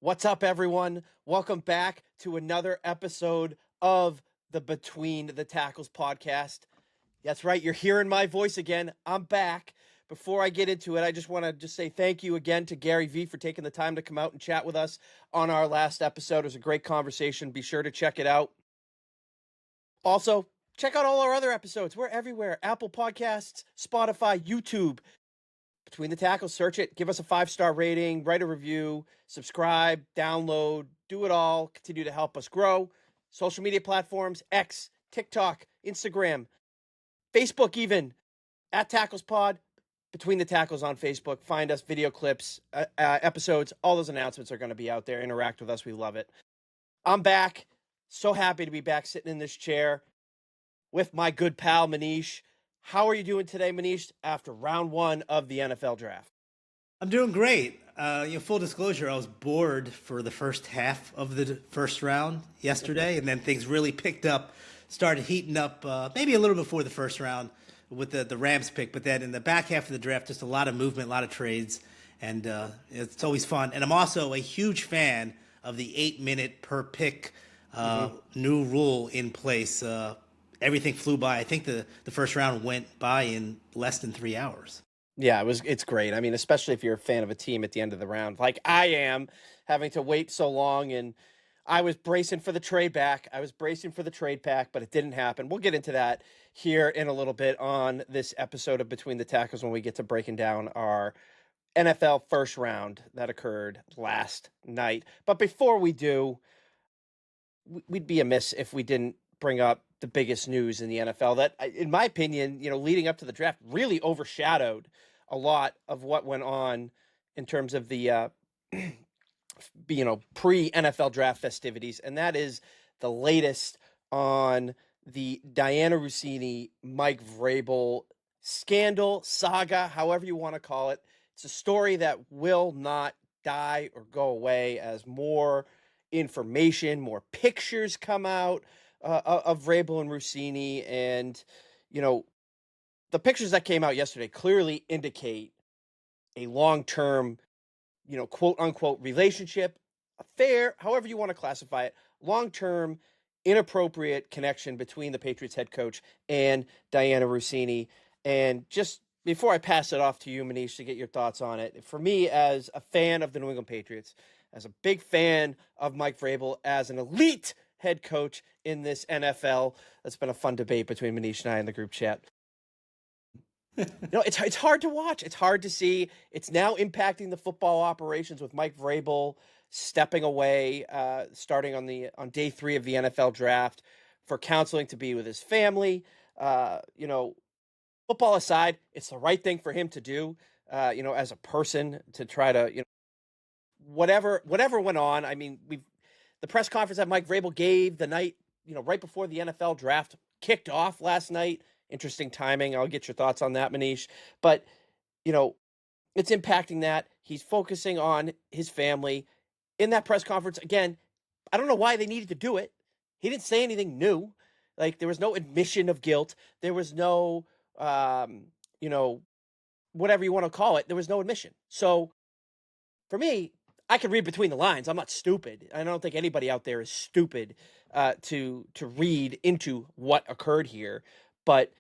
What's up, everyone? Welcome back to another episode of the Between the Tackles podcast. That's right, you're hearing my voice again. I'm back. Before I get into it, I just want to say thank you again to Gary V for taking the time to come out and chat with us on our last episode. It was a great conversation. Be sure to check it out. Also, check out all our other episodes. We're everywhere. Apple Podcasts, Spotify, YouTube. Between the Tackles, search it, give us a 5-star rating, write a review, subscribe, download, do it all. Continue to help us grow. Social media platforms, X, TikTok, Instagram, Facebook even, at Tackles Pod, Between the Tackles on Facebook. Find us, video clips, episodes, all those announcements are going to be out there. Interact with us. We love it. I'm back. So happy to be back sitting in this chair with my good pal, Manish. How are you doing today, Manish, after round one of the NFL draft? I'm doing great. Full disclosure, I was bored for the first half of the first round yesterday, and then things really picked up, started heating up maybe a little before the first round with the Rams pick, but then in the back half of the draft, just a lot of movement, a lot of trades, and it's always fun. And I'm also a huge fan of the 8-minute per pick new rule in place. Everything flew by. I think the first round went by in less than 3 hours. Yeah, it's great. I mean, especially if you're a fan of a team at the end of the round, like I am, having to wait so long. And I was bracing for the trade back. I was bracing for the trade pack, but it didn't happen. We'll get into that here in a little bit on this episode of Between the Tackles when we get to breaking down our NFL first round that occurred last night. But before we do, we'd be amiss if we didn't bring up the biggest news in the NFL that, in my opinion, leading up to the draft really overshadowed a lot of what went on in terms of the, pre-NFL draft festivities. And that is the latest on the Dianna Russini, Mike Vrabel scandal, saga, however you want to call it. It's a story that will not die or go away as more information, more pictures come out of Vrabel and Russini. And, the pictures that came out yesterday clearly indicate a long-term, quote unquote relationship, affair, however you want to classify it, long-term inappropriate connection between the Patriots head coach and Dianna Russini. And just before I pass it off to you, Manish, to get your thoughts on it, for me as a fan of the New England Patriots, as a big fan of Mike Vrabel, as an elite head coach in this NFL, that's been a fun debate between Manish and I in the group chat. It's hard to watch. It's hard to see. It's now impacting the football operations with Mike Vrabel stepping away, starting on day 3 of the NFL draft for counseling to be with his family. Football aside, it's the right thing for him to do. As a person, to try to, whatever went on. I mean, the press conference that Mike Vrabel gave the night, right before the NFL draft kicked off last night. Interesting timing. I'll get your thoughts on that, Manish. But, it's impacting that. He's focusing on his family. In that press conference, again, I don't know why they needed to do it. He didn't say anything new. Like, there was no admission of guilt. There was no, whatever you want to call it. There was no admission. So, for me, I can read between the lines. I'm not stupid. I don't think anybody out there is stupid to read into what occurred here. But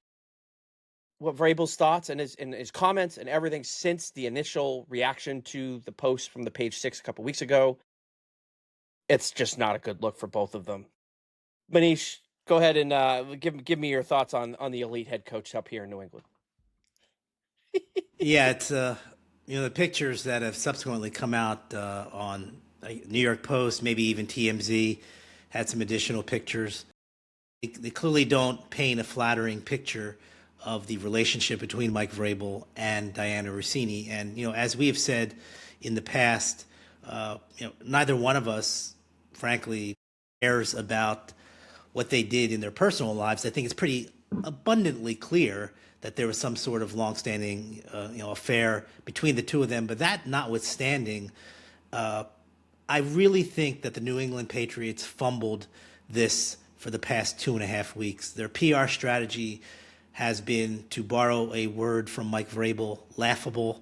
what Vrabel's thoughts and his comments and everything since the initial reaction to the post from the Page Six a couple weeks ago, it's just not a good look for both of them. Manish, go ahead and give me your thoughts on the elite head coach up here in New England. Yeah, it's the pictures that have subsequently come out on New York Post, maybe even TMZ, had some additional pictures. They clearly don't paint a flattering picture of the relationship between Mike Vrabel and Dianna Russini. And, as we have said in the past, neither one of us, frankly, cares about what they did in their personal lives. I think it's pretty abundantly clear that there was some sort of longstanding, affair between the two of them. But that notwithstanding, I really think that the New England Patriots fumbled this for the past 2.5 weeks. Their PR strategy has been, to borrow a word from Mike Vrabel, laughable.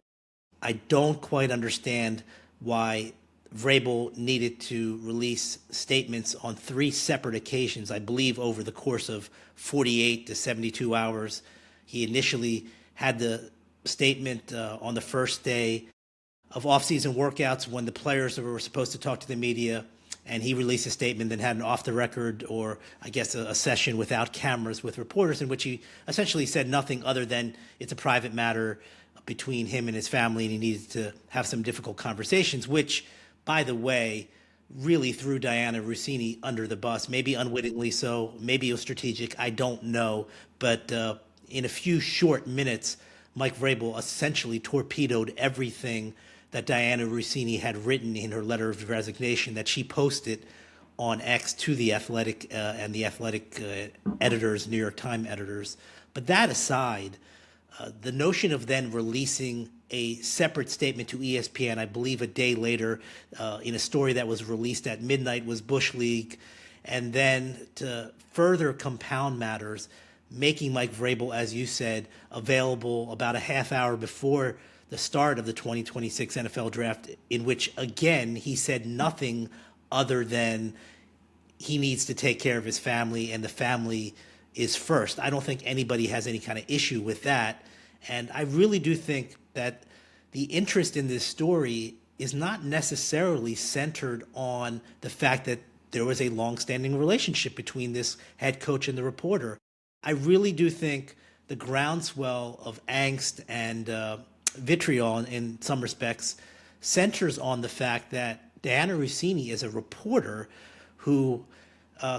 I don't quite understand why Vrabel needed to release statements on 3 separate occasions, I believe over the course of 48 to 72 hours. He initially had the statement on the first day of off-season workouts when the players were supposed to talk to the media, and he released a statement, then had an off-the-record, or I guess a session without cameras with reporters, in which he essentially said nothing other than it's a private matter between him and his family, and he needed to have some difficult conversations, which, by the way, really threw Dianna Russini under the bus, maybe unwittingly so, maybe it was strategic, I don't know, but in a few short minutes, Mike Vrabel essentially torpedoed everything that Dianna Russini had written in her letter of resignation that she posted on X to the Athletic and the Athletic editors, New York Times editors. But that aside, the notion of then releasing a separate statement to ESPN, I believe a day later, in a story that was released at midnight, was Bush League, and then to further compound matters, making Mike Vrabel, as you said, available about a half hour before the start of the 2026 NFL draft, in which, again, he said nothing other than he needs to take care of his family and the family is first. I don't think anybody has any kind of issue with that. And I really do think that the interest in this story is not necessarily centered on the fact that there was a long-standing relationship between this head coach and the reporter. I really do think the groundswell of angst and vitriol in some respects centers on the fact that Dianna Russini is a reporter who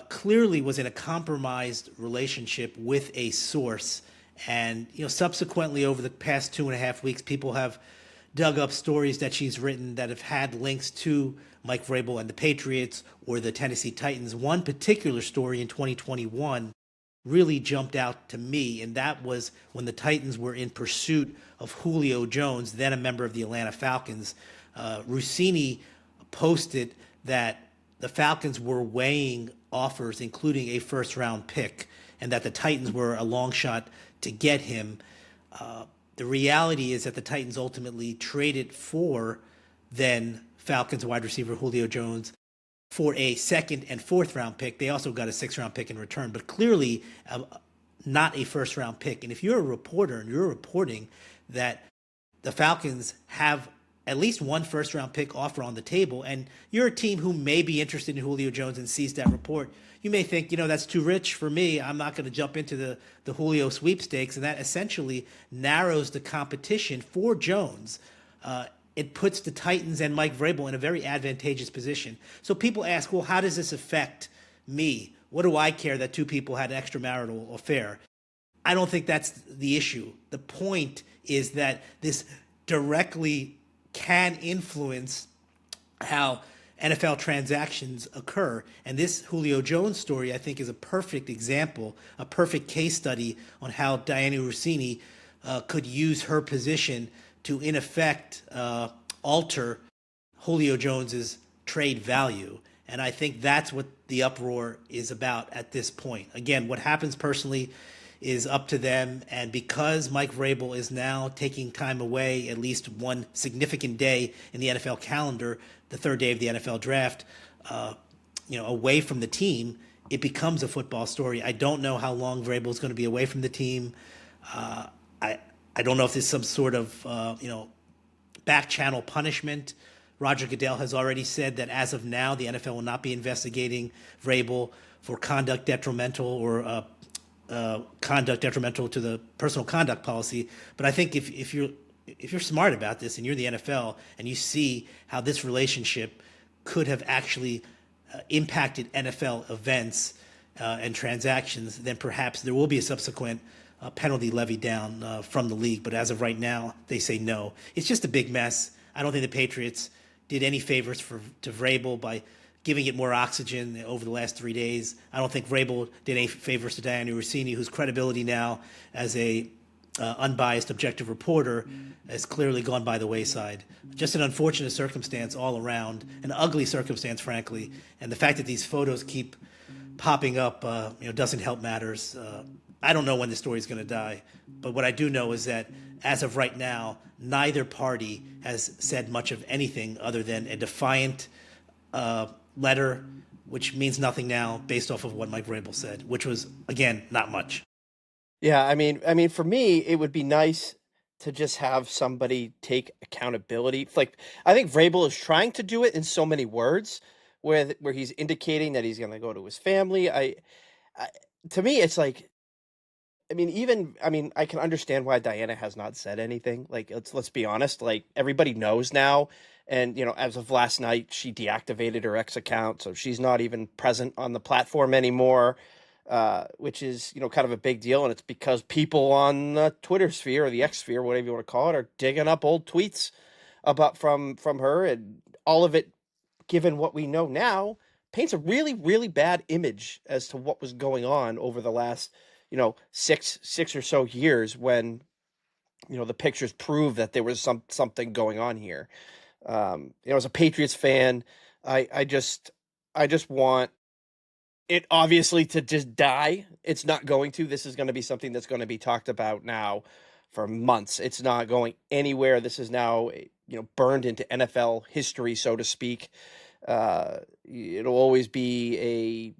clearly was in a compromised relationship with a source. And, subsequently over the past 2.5 weeks, people have dug up stories that she's written that have had links to Mike Vrabel and the Patriots or the Tennessee Titans. One particular story in 2021 really jumped out to me, and that was when the Titans were in pursuit of Julio Jones, then a member of the Atlanta Falcons. Russini posted that the Falcons were weighing offers, including a first-round pick, and that the Titans were a long shot to get him. The reality is that the Titans ultimately traded for then Falcons wide receiver Julio Jones for a second and fourth round pick. They also got a 6th-round pick in return, but clearly not a first-round pick. And if you're a reporter and you're reporting that the Falcons have at least one first-round pick offer on the table, and you're a team who may be interested in Julio Jones and sees that report, you may think, that's too rich for me. I'm not going to jump into the Julio sweepstakes, and that essentially narrows the competition for Jones. It puts the Titans and Mike Vrabel in a very advantageous position. So people ask, well, how does this affect me? What do I care that 2 people had an extramarital affair? I don't think that's the issue. The point is that this directly can influence how NFL transactions occur. And this Julio Jones story, I think, is a perfect example, a perfect case study on how Dianna Russini could use her position to, in effect, alter Julio Jones's trade value. And I think that's what the uproar is about at this point. Again, what happens personally is up to them. And because Mike Vrabel is now taking time away, at least one significant day in the NFL calendar, the 3rd day of the NFL draft, away from the team, it becomes a football story. I don't know how long Vrabel is going to be away from the team. I don't know if there's some sort of, back channel punishment. Roger Goodell has already said that as of now, the NFL will not be investigating Vrabel for conduct detrimental or conduct detrimental to the personal conduct policy. But I think if you're smart about this and you're the NFL and you see how this relationship could have actually impacted NFL events and transactions, then perhaps there will be a subsequent penalty levied down from the league. But as of right now, they say no. It's just a big mess. I don't think the Patriots did any favors to Vrabel by giving it more oxygen over the last 3 days. I don't think Vrabel did any favors to Dianna Russini, whose credibility now as a unbiased, objective reporter has clearly gone by the wayside. Just an unfortunate circumstance all around, an ugly circumstance, frankly. And the fact that these photos keep popping up, doesn't help matters. I don't know when the story is going to die, but what I do know is that as of right now, neither party has said much of anything other than a defiant letter, which means nothing now based off of what Mike Vrabel said, which was, again, not much. Yeah, I mean, for me, it would be nice to just have somebody take accountability. Like, I think Vrabel is trying to do it in so many words, where he's indicating that he's going to go to his family. I, to me, it's like, I can understand why Diana has not said anything. Like, let's be honest. Like, everybody knows now, and as of last night, she deactivated her ex account, so she's not even present on the platform anymore. Which is kind of a big deal, and it's because people on the Twitter sphere or the X sphere, whatever you want to call it, are digging up old tweets about from her, and all of it, given what we know now, paints a really, really bad image as to what was going on over the last, six or so years, when the pictures prove that there was something going on here. As a Patriots fan, I just want it obviously to just die. It's not going to. This is going to be something that's going to be talked about now for months. It's not going anywhere. This is now, burned into NFL history, so to speak. It'll always be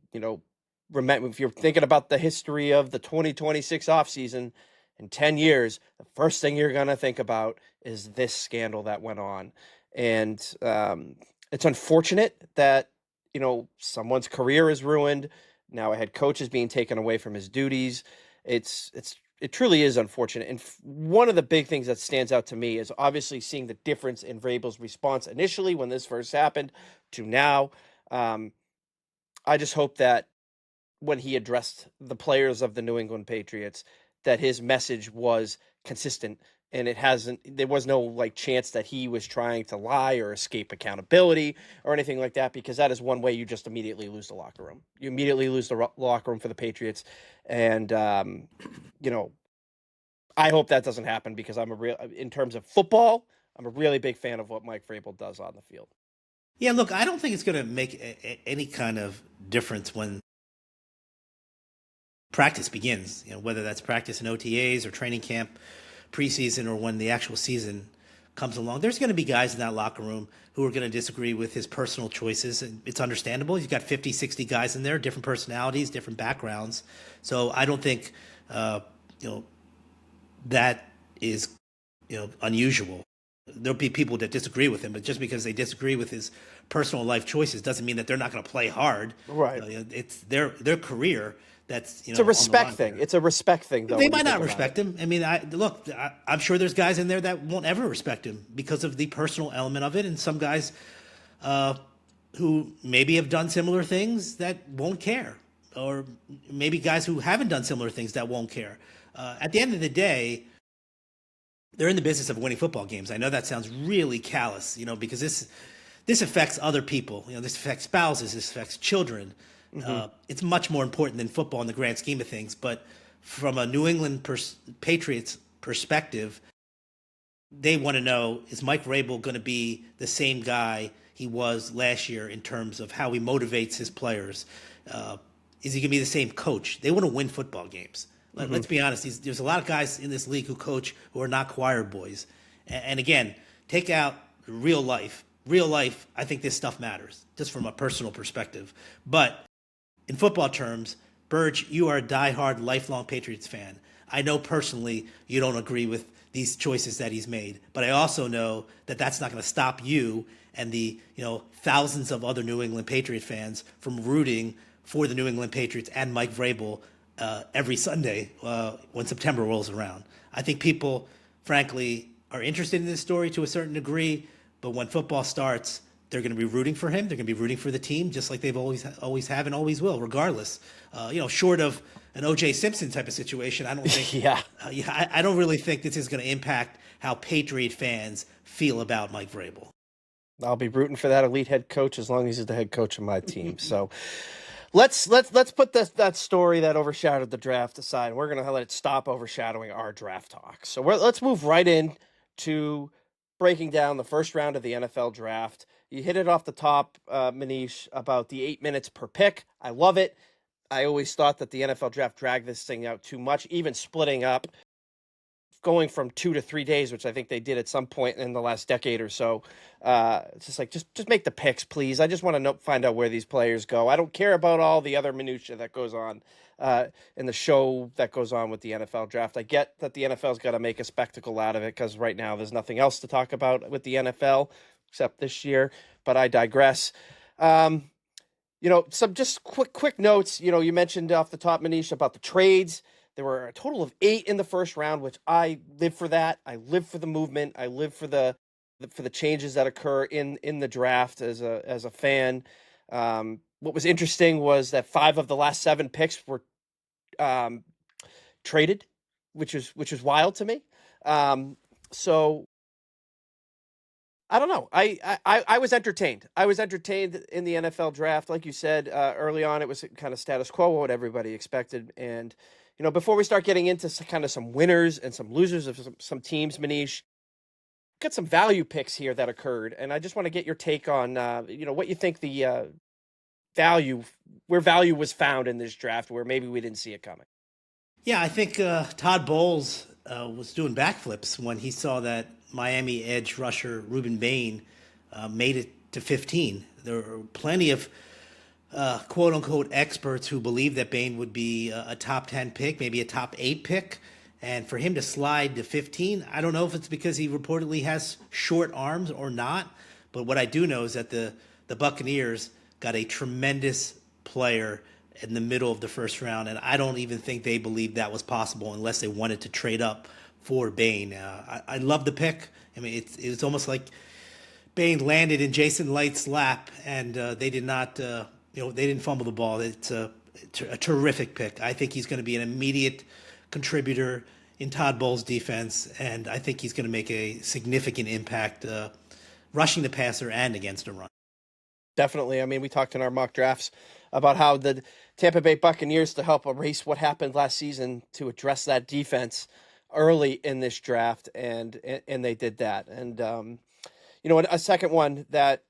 remember, if you're thinking about the history of the 2026 offseason in 10 years, the first thing you're going to think about is this scandal that went on. And it's unfortunate that someone's career is ruined. Now a head coach is being taken away from his duties. It truly is unfortunate. And one of the big things that stands out to me is obviously seeing the difference in Vrabel's response initially when this first happened to now. I just hope that when he addressed the players of the New England Patriots, that his message was consistent, and there was no chance that he was trying to lie or escape accountability or anything like that, because that is one way you just immediately lose the locker room. You immediately lose the locker room for the Patriots. And, I hope that doesn't happen, because in terms of football, I'm a really big fan of what Mike Vrabel does on the field. Yeah, look, I don't think it's going to make any kind of difference when practice begins, whether that's practice in OTAs or training camp, preseason, or when the actual season comes along. There's going to be guys in that locker room who are going to disagree with his personal choices, and it's understandable. You've got 50, 60 guys in there, different personalities, different backgrounds. So I don't think, that is, unusual. There'll be people that disagree with him, but just because they disagree with his personal life choices doesn't mean that they're not going to play hard. Right. It's their career. That's it's a respect thing. It's a respect thing, though. They might not respect him. I mean, I'm sure there's guys in there that won't ever respect him because of the personal element of it, and some guys who maybe have done similar things that won't care, or maybe guys who haven't done similar things that won't care. At the end of the day, they're in the business of winning football games. I know that sounds really callous, because this affects other people. This affects spouses. This affects children. Mm-hmm. It's much more important than football in the grand scheme of things. But from a New England Patriots perspective, they want to know, is Mike Vrabel going to be the same guy he was last year in terms of how he motivates his players? Is he going to be the same coach? They want to win football games. Mm-hmm. Let's be honest. There's a lot of guys in this league who coach who are not choir boys. And again, take out real life. Real life, I think this stuff matters, just from a personal perspective. But in football terms, Burge, you are a diehard, lifelong Patriots fan. I know personally you don't agree with these choices that he's made, but I also know that that's not going to stop you and the thousands of other New England Patriot fans from rooting for the New England Patriots and Mike Vrabel every Sunday when September rolls around. I think people, frankly, are interested in this story to a certain degree, but when football starts, they're going to be rooting for him. They're going to be rooting for the team, just like they've always have and always will, regardless. Short of an O.J. Simpson type of situation, I don't think. I don't really think this is going to impact how Patriot fans feel about Mike Vrabel. I'll be rooting for that elite head coach as long as he's the head coach of my team. So let's put that story that overshadowed the draft aside. We're going to let it stop overshadowing our draft talk. So let's move right in to breaking down the first round of the NFL draft. You hit it off the top, Manish, about the 8 minutes per pick. I love it. I always thought that the NFL draft dragged this thing out too much, even splitting up, going from 2 to 3 days, which I think they did at some point in the last decade or so. It's just like, just make the picks, please. I just want to find out where these players go. I don't care about all the other minutia that goes on in the show that goes on with the NFL draft. I get that the NFL's got to make a spectacle out of it because right now there's nothing else to talk about with the NFL except this year, but I digress. Some just quick notes. You mentioned off the top, Manish, about the trades. There were a total of 8 in the first round, which I live for that. I live for the movement. I live for the changes that occur in the draft as a fan. What was interesting was that 5 of the last 7 picks were traded, which is wild to me. So I don't know. I was entertained. I was entertained in the NFL draft. Like you said, early on, it was kind of status quo, what everybody expected. And, before we start getting into kind of some winners and some losers of some teams, Manish, got some value picks here that occurred. And I just want to get your take on, what you think the where value was found in this draft, where maybe we didn't see it coming. Yeah, I think Todd Bowles was doing backflips when he saw that Miami edge rusher Ruben Bain made it to 15. There were plenty of quote-unquote experts who believed that Bain would be a top 10 pick, maybe a top 8 pick. And for him to slide to 15, I don't know if it's because he reportedly has short arms or not. But what I do know is that the Buccaneers got a tremendous player in the middle of the first round, and I don't even think they believed that was possible unless they wanted to trade up for Bain. I love the pick. I mean, it's almost like Bain landed in Jason Light's lap, and they did not, they didn't fumble the ball. It's a terrific pick. I think he's going to be an immediate contributor in Todd Bowles' defense, and I think he's going to make a significant impact rushing the passer and against a run. Definitely. I mean, we talked in our mock drafts about how the Tampa Bay Buccaneers, to help erase what happened last season, to address that defense early in this draft, and they did that. And a second one that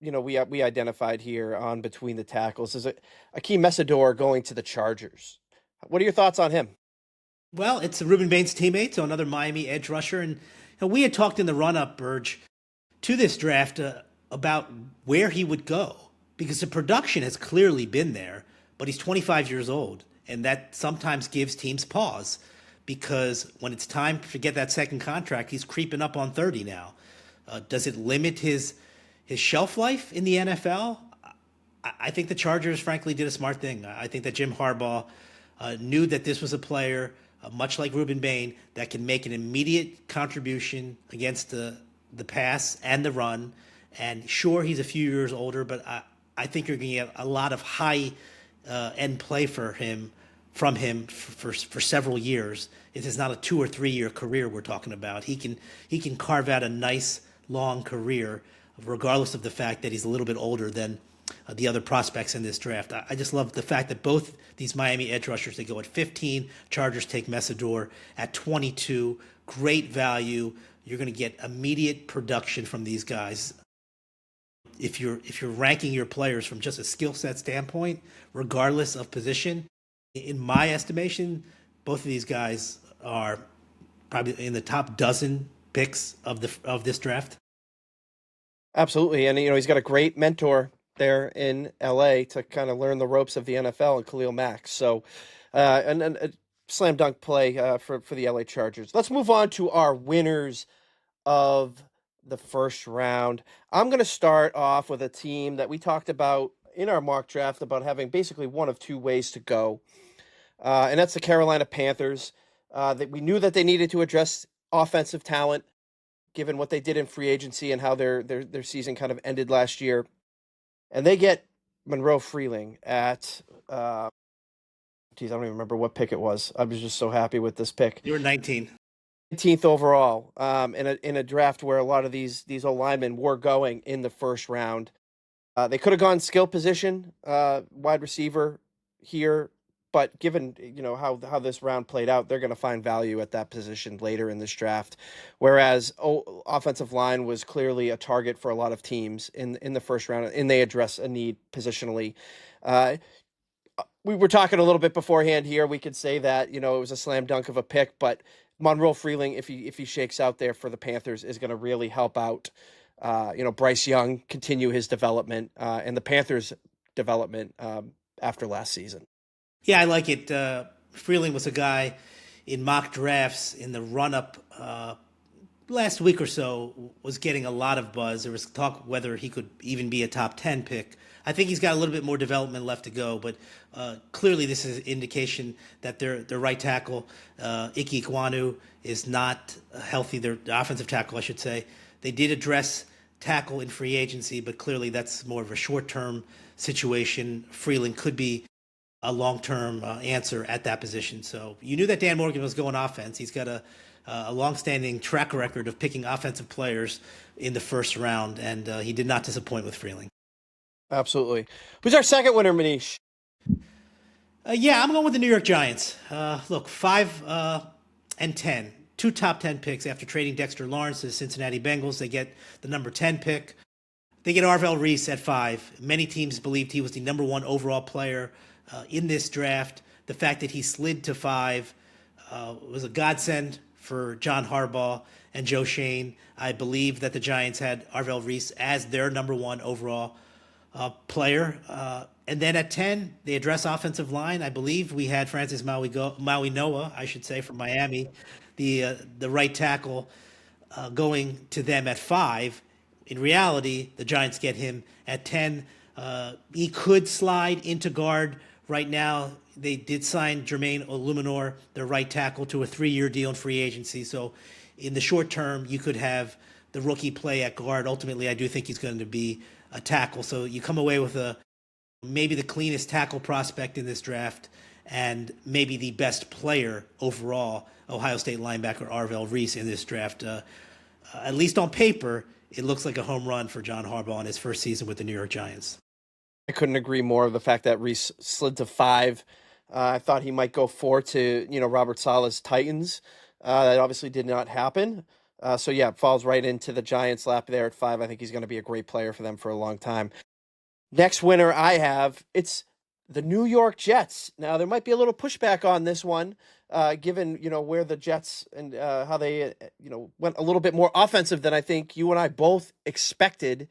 we identified here on Between the Tackles is Akeem Messidor going to the Chargers. What are your thoughts on him? Well, it's Ruben Bain's teammate, so another Miami edge rusher, and we had talked in the run-up, Burge, to this draft about where he would go, because the production has clearly been there, but he's 25 years old, and that sometimes gives teams pause, because when it's time to get that second contract, he's creeping up on 30 now. Does it limit his shelf life in the NFL? I think the Chargers, frankly, did a smart thing. I think that Jim Harbaugh knew that this was a player, much like Ruben Bain, that can make an immediate contribution against the pass and the run. And sure, he's a few years older, but I think you're going to get a lot of high end play from him for several years. It is not a 2 or 3 year career we're talking about. He can carve out a nice long career, regardless of the fact that he's a little bit older than the other prospects in this draft. I just love the fact that both these Miami edge rushers, they go at 15. Chargers take Messidor at 22. Great value. You're going to get immediate production from these guys. If you're ranking your players from just a skill set standpoint, regardless of position, in my estimation, both of these guys are probably in the top dozen picks of this draft. Absolutely, and he's got a great mentor there in LA to kind of learn the ropes of the NFL, and Khalil Mack. So, and a slam dunk play for the LA Chargers. Let's move on to our winners of the first round. I'm going to start off with a team that we talked about in our mock draft about having basically one of 2 ways to go. And that's the Carolina Panthers. That we knew that they needed to address offensive talent, given what they did in free agency and how their season kind of ended last year. And they get Monroe Freeling at, I don't even remember what pick it was. I was just so happy with this pick. You were 19th overall, in a draft where a lot of these O-linemen were going in the first round. They could have gone skill position, wide receiver here, but given how this round played out, they're going to find value at that position later in this draft. Whereas offensive line was clearly a target for a lot of teams in the first round, and they address a need positionally. we were talking a little bit beforehand here. We could say that, it was a slam dunk of a pick, but Monroe Freeling, if he shakes out there for the Panthers, is going to really help out, Bryce Young continue his development, and the Panthers' development after last season. Yeah, I like it. Freeling was a guy in mock drafts in the run-up last week or so was getting a lot of buzz. There was talk whether he could even be a top 10 pick. I think he's got a little bit more development left to go, but clearly this is an indication that their right tackle, Ike Ekwonu, is not healthy. Their offensive tackle, I should say. They did address tackle in free agency, but clearly that's more of a short-term situation. Freeling could be a long-term answer at that position. So you knew that Dan Morgan was going offense. He's got a long-standing track record of picking offensive players in the first round, and he did not disappoint with Freeling. Absolutely. Who's our second winner, Manish? Yeah, I'm going with the New York Giants. Look, 5-10, two top 10 picks after trading Dexter Lawrence to the Cincinnati Bengals. They get the number 10 pick. They get Arvell Reese at 5. Many teams believed he was the number 1 overall player in this draft. The fact that he slid to 5 was a godsend for John Harbaugh and Joe Shane. I believe that the Giants had Arvell Reese as their number 1 overall player. And then at 10, they address offensive line. I believe we had Francis Maui Noah, I should say, from Miami, the right tackle, going to them at 5. In reality, the Giants get him at 10. He could slide into guard right now. They did sign Jermaine Oluminor, their right tackle, to a 3-year deal in free agency. So in the short term, you could have the rookie play at guard. Ultimately, I do think he's going to be a tackle. So you come away with maybe the cleanest tackle prospect in this draft and maybe the best player overall, Ohio State linebacker Arvell Reese in this draft. At least on paper, it looks like a home run for John Harbaugh in his first season with the New York Giants. I couldn't agree more. The fact that Reese slid to 5, I thought he might go 4 to Robert Saleh's Titans. That obviously did not happen. So yeah, falls right into the Giants' lap there at 5. I think he's going to be a great player for them for a long time. Next winner I have, it's the New York Jets. Now there might be a little pushback on this one, given where the Jets and how they went a little bit more offensive than I think you and I both expected.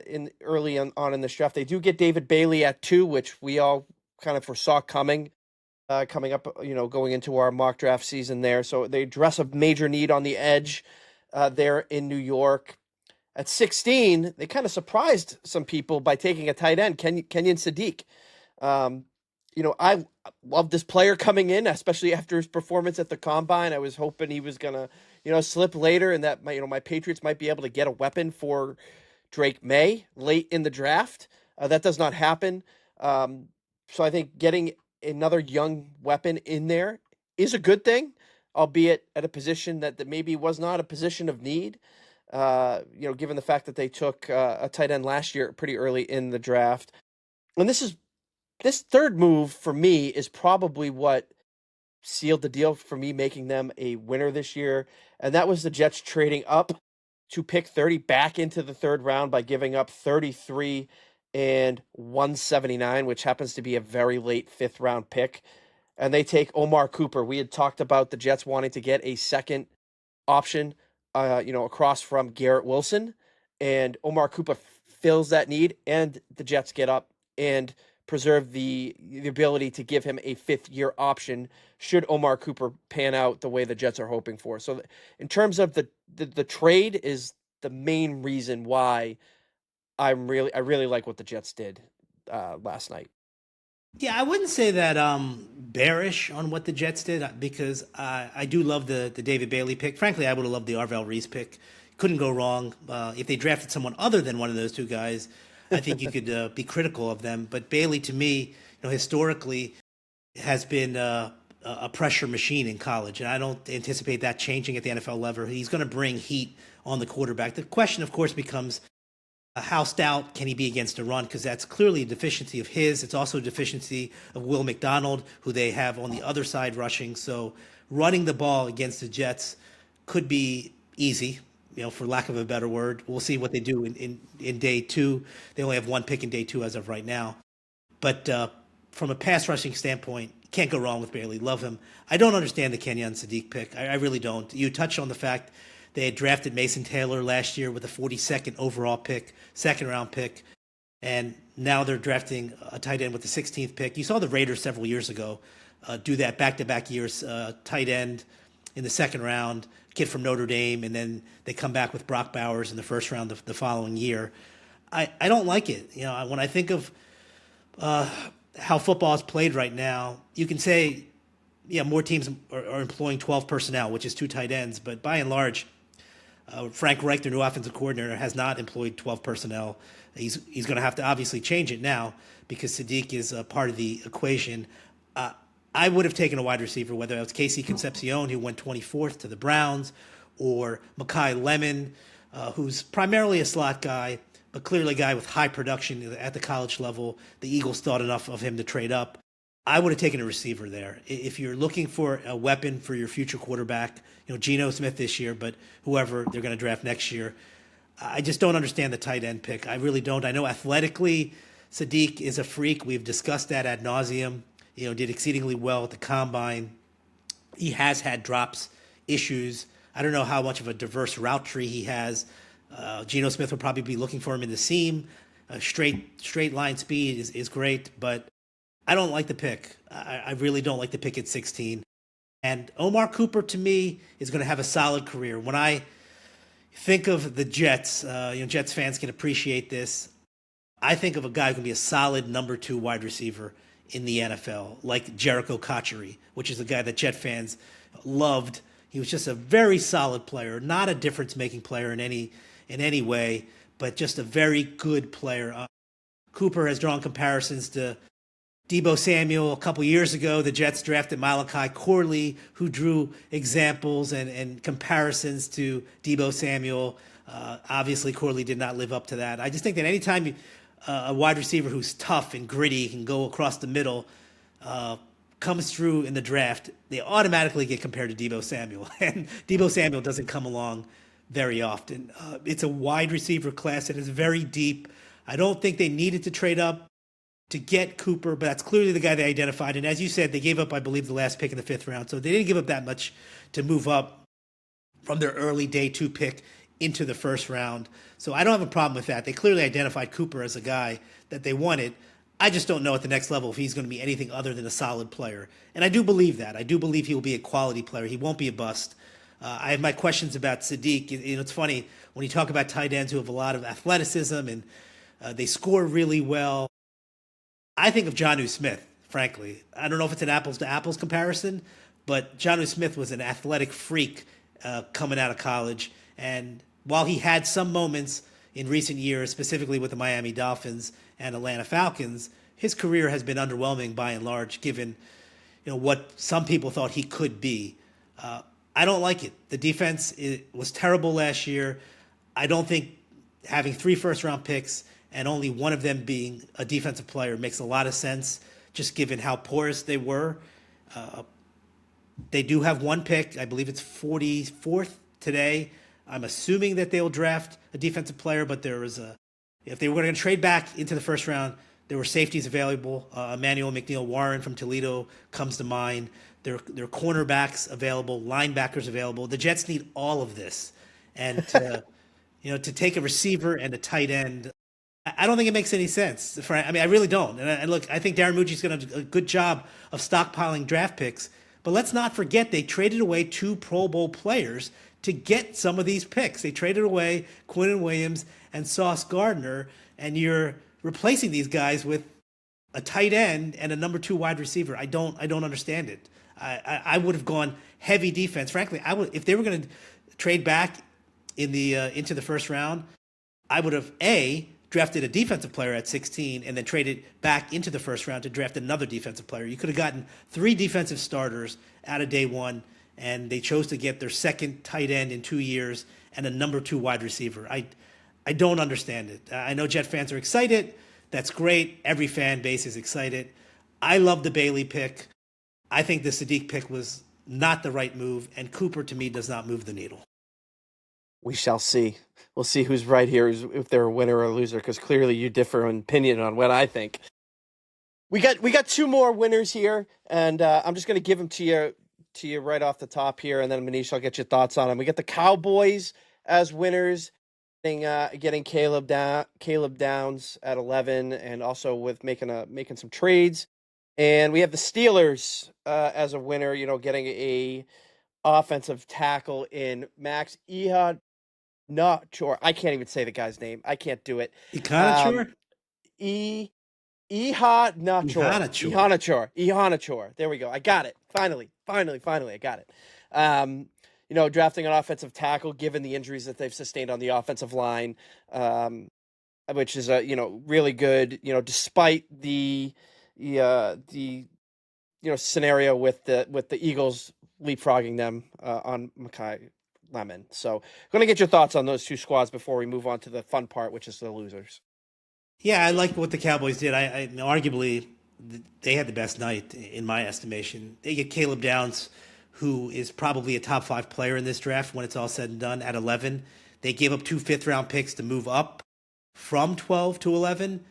In early on in this draft. They do get David Bailey at 2, which we all kind of foresaw coming up, going into our mock draft season there. So they address a major need on the edge there in New York. At 16, they kind of surprised some people by taking a tight end, Kenyon Sadiq. I love this player coming in, especially after his performance at the Combine. I was hoping he was going to, slip later and that my Patriots might be able to get a weapon for Drake May late in the draft. That does not happen. So I think getting another young weapon in there is a good thing, albeit at a position that maybe was not a position of need. Given the fact that they took a tight end last year pretty early in the draft. And this third move for me is probably what sealed the deal for me, making them a winner this year. And that was the Jets trading up to pick 30 back into the third round by giving up 33 and 179, which happens to be a very late 5th round pick. And they take Omar Cooper. We had talked about the Jets wanting to get a second option, across from Garrett Wilson, and Omar Cooper fills that need, and the Jets get up and preserve the ability to give him a 5th-year option should Omar Cooper pan out the way the Jets are hoping for. So in terms of the trade is the main reason why I really like what the Jets did last night. Yeah, I wouldn't say that bearish on what the Jets did because I do love the David Bailey pick. Frankly, I would have loved the Arvell Reese pick. Couldn't go wrong. If they drafted someone other than one of those two guys, I think you could be critical of them. But Bailey, to me, historically, has been a pressure machine in college, and I don't anticipate that changing at the NFL level. He's going to bring heat on the quarterback. The question, of course, becomes how stout can he be against a run? Because that's clearly a deficiency of his. It's also a deficiency of Will McDonald, who they have on the other side rushing. So running the ball against the Jets could be easy, for lack of a better word. We'll see what they do in day 2. They only have 1 pick in day 2 as of right now. But from a pass rushing standpoint, can't go wrong with Bailey. Love him. I don't understand the Kenyon Sadiq pick. I really don't. You touched on the fact they had drafted Mason Taylor last year with a 42nd overall pick, second round pick, and now they're drafting a tight end with the 16th pick. You saw the Raiders several years ago do that back-to-back years, tight end in the second round, kid from Notre Dame, and then they come back with Brock Bowers in the first round the following year. I don't like it. You know, when I think of how football is played right now, you can say, yeah, more teams are employing 12 personnel, which is 2 tight ends, but by and large, Frank Reich, their new offensive coordinator, has not employed 12 personnel. He's going to have to obviously change it now because Sadiq is a part of the equation. I would have taken a wide receiver, whether it was Casey Concepcion, who went 24th to the Browns, or Mekhi Lemon, who's primarily a slot guy, but clearly a guy with high production at the college level. The Eagles thought enough of him to trade up. I would have taken a receiver there. If you're looking for a weapon for your future quarterback, you know, Geno Smith this year, but whoever they're going to draft next year, I just don't understand the tight end pick. I really don't. I know athletically, Sadiq is a freak. We've discussed that ad nauseum. You know, did exceedingly well at the combine. He has had drops, issues. I don't know how much of a diverse route tree he has. Geno Smith will probably be looking for him in the seam. Straight line speed is great, but I don't like the pick. I really don't like the pick at 16. And Omar Cooper, to me, is going to have a solid career. When I think of the Jets, Jets fans can appreciate this. I think of a guy who can be a solid number 2 wide receiver in the NFL, like Jericho Cotchery, which is a guy that Jet fans loved. He was just a very solid player, not a difference-making player in any way, but just a very good player. Cooper has drawn comparisons to Deebo Samuel. A couple years ago, the Jets drafted Malachi Corley, who drew examples and comparisons to Deebo Samuel. Obviously, Corley did not live up to that. I just think that anytime a wide receiver who's tough and gritty, can go across the middle, comes through in the draft, they automatically get compared to Deebo Samuel. And Deebo Samuel doesn't come along very often. It's a wide receiver class that is very deep. I don't think they needed to trade up to get Cooper, but that's clearly the guy they identified. And as you said, they gave up, I believe, the last pick in the 5th round. So they didn't give up that much to move up from their early day 2 pick into the 1st round. So I don't have a problem with that. They clearly identified Cooper as a guy that they wanted. I just don't know at the next level if he's going to be anything other than a solid player. And I do believe that. I do believe he will be a quality player. He won't be a bust. I have my questions about Sadiq. You know, it's funny when you talk about tight ends who have a lot of athleticism and they score really well. I think of Jonnu Smith, frankly. I don't know if it's an apples-to-apples comparison, but Jonnu Smith was an athletic freak coming out of college. And while he had some moments in recent years, specifically with the Miami Dolphins and Atlanta Falcons, his career has been underwhelming by and large, given what some people thought he could be. I don't like it. The defense was terrible last year. I don't think having 3 first-round picks and only one of them being a defensive player makes a lot of sense, just given how porous they were. They do have 1 pick. I believe it's 44th today. I'm assuming that they'll draft a defensive player, but if they were going to trade back into the 1st round, there were safeties available. Emmanuel McNeil-Warren from Toledo comes to mind. There are cornerbacks available, linebackers available. The Jets need all of this. And to take a receiver and a tight end, I don't think it makes any sense. I really don't. And look, I think Darren Mucci's going to do a good job of stockpiling draft picks. But let's not forget they traded away 2 Pro Bowl players to get some of these picks. They traded away Quinnen Williams and Sauce Gardner, and you're replacing these guys with a tight end and a number 2 wide receiver. I don't understand it. I would have gone heavy defense. Frankly, I would, if they were going to trade back in the into the 1st round, I would have drafted a defensive player at 16 and then traded back into the 1st round to draft another defensive player. You could have gotten 3 defensive starters out of day 1, and they chose to get their 2nd tight end in 2 years and a number 2 wide receiver. I don't understand it. I know Jet fans are excited. That's great. Every fan base is excited. I love the Bailey pick. I think the Sadiq pick was not the right move, and Cooper, to me, does not move the needle. We shall see. We'll see who's right here, if they're a winner or a loser, because clearly you differ in opinion on what I think. We got two more winners here, and I'm just going to give them to you right off the top here, and then Manish, I'll get your thoughts on them. We got the Cowboys as winners, getting Caleb Downs at 11, and also with making some trades. And we have the Steelers as a winner, getting a offensive tackle in Max Ehad. Not sure. I can't even say the guy's name. I can't do it. Econachor? E Ihanachor. Econachor. Ihanachor. There we go. I got it. Finally, I got it. Drafting an offensive tackle, given the injuries that they've sustained on the offensive line, which is really good. Despite the scenario with the Eagles leapfrogging them on Makai Lemon. So, going to get your thoughts on those two squads before we move on to the fun part, which is the losers. Yeah, I like what the Cowboys did. I arguably they had the best night in my estimation. They get Caleb Downs, who is probably a top 5 player in this draft when it's all said and done at 11. They gave up 2 fifth-round picks to move up from 12 to 11,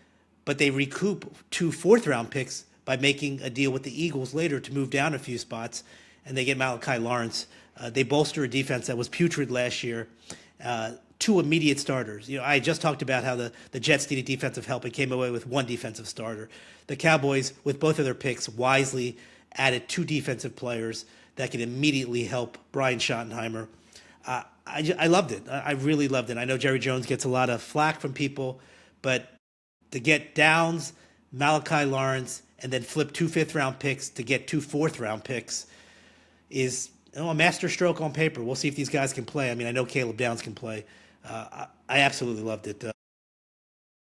but they recoup 2 fourth-round picks by making a deal with the Eagles later to move down a few spots, and they get Malachi Lawrence. They bolster a defense that was putrid last year. 2 immediate starters. I just talked about how the Jets needed defensive help and came away with 1 defensive starter. The Cowboys, with both of their picks, wisely added 2 defensive players that can immediately help Brian Schottenheimer. I loved it. I really loved it. I know Jerry Jones gets a lot of flack from people, but to get Downs, Malachi Lawrence, and then flip 2 fifth-round picks to get 2 fourth-round picks is a master stroke on paper. We'll see if these guys can play. I mean, I know Caleb Downs can play. I absolutely loved it.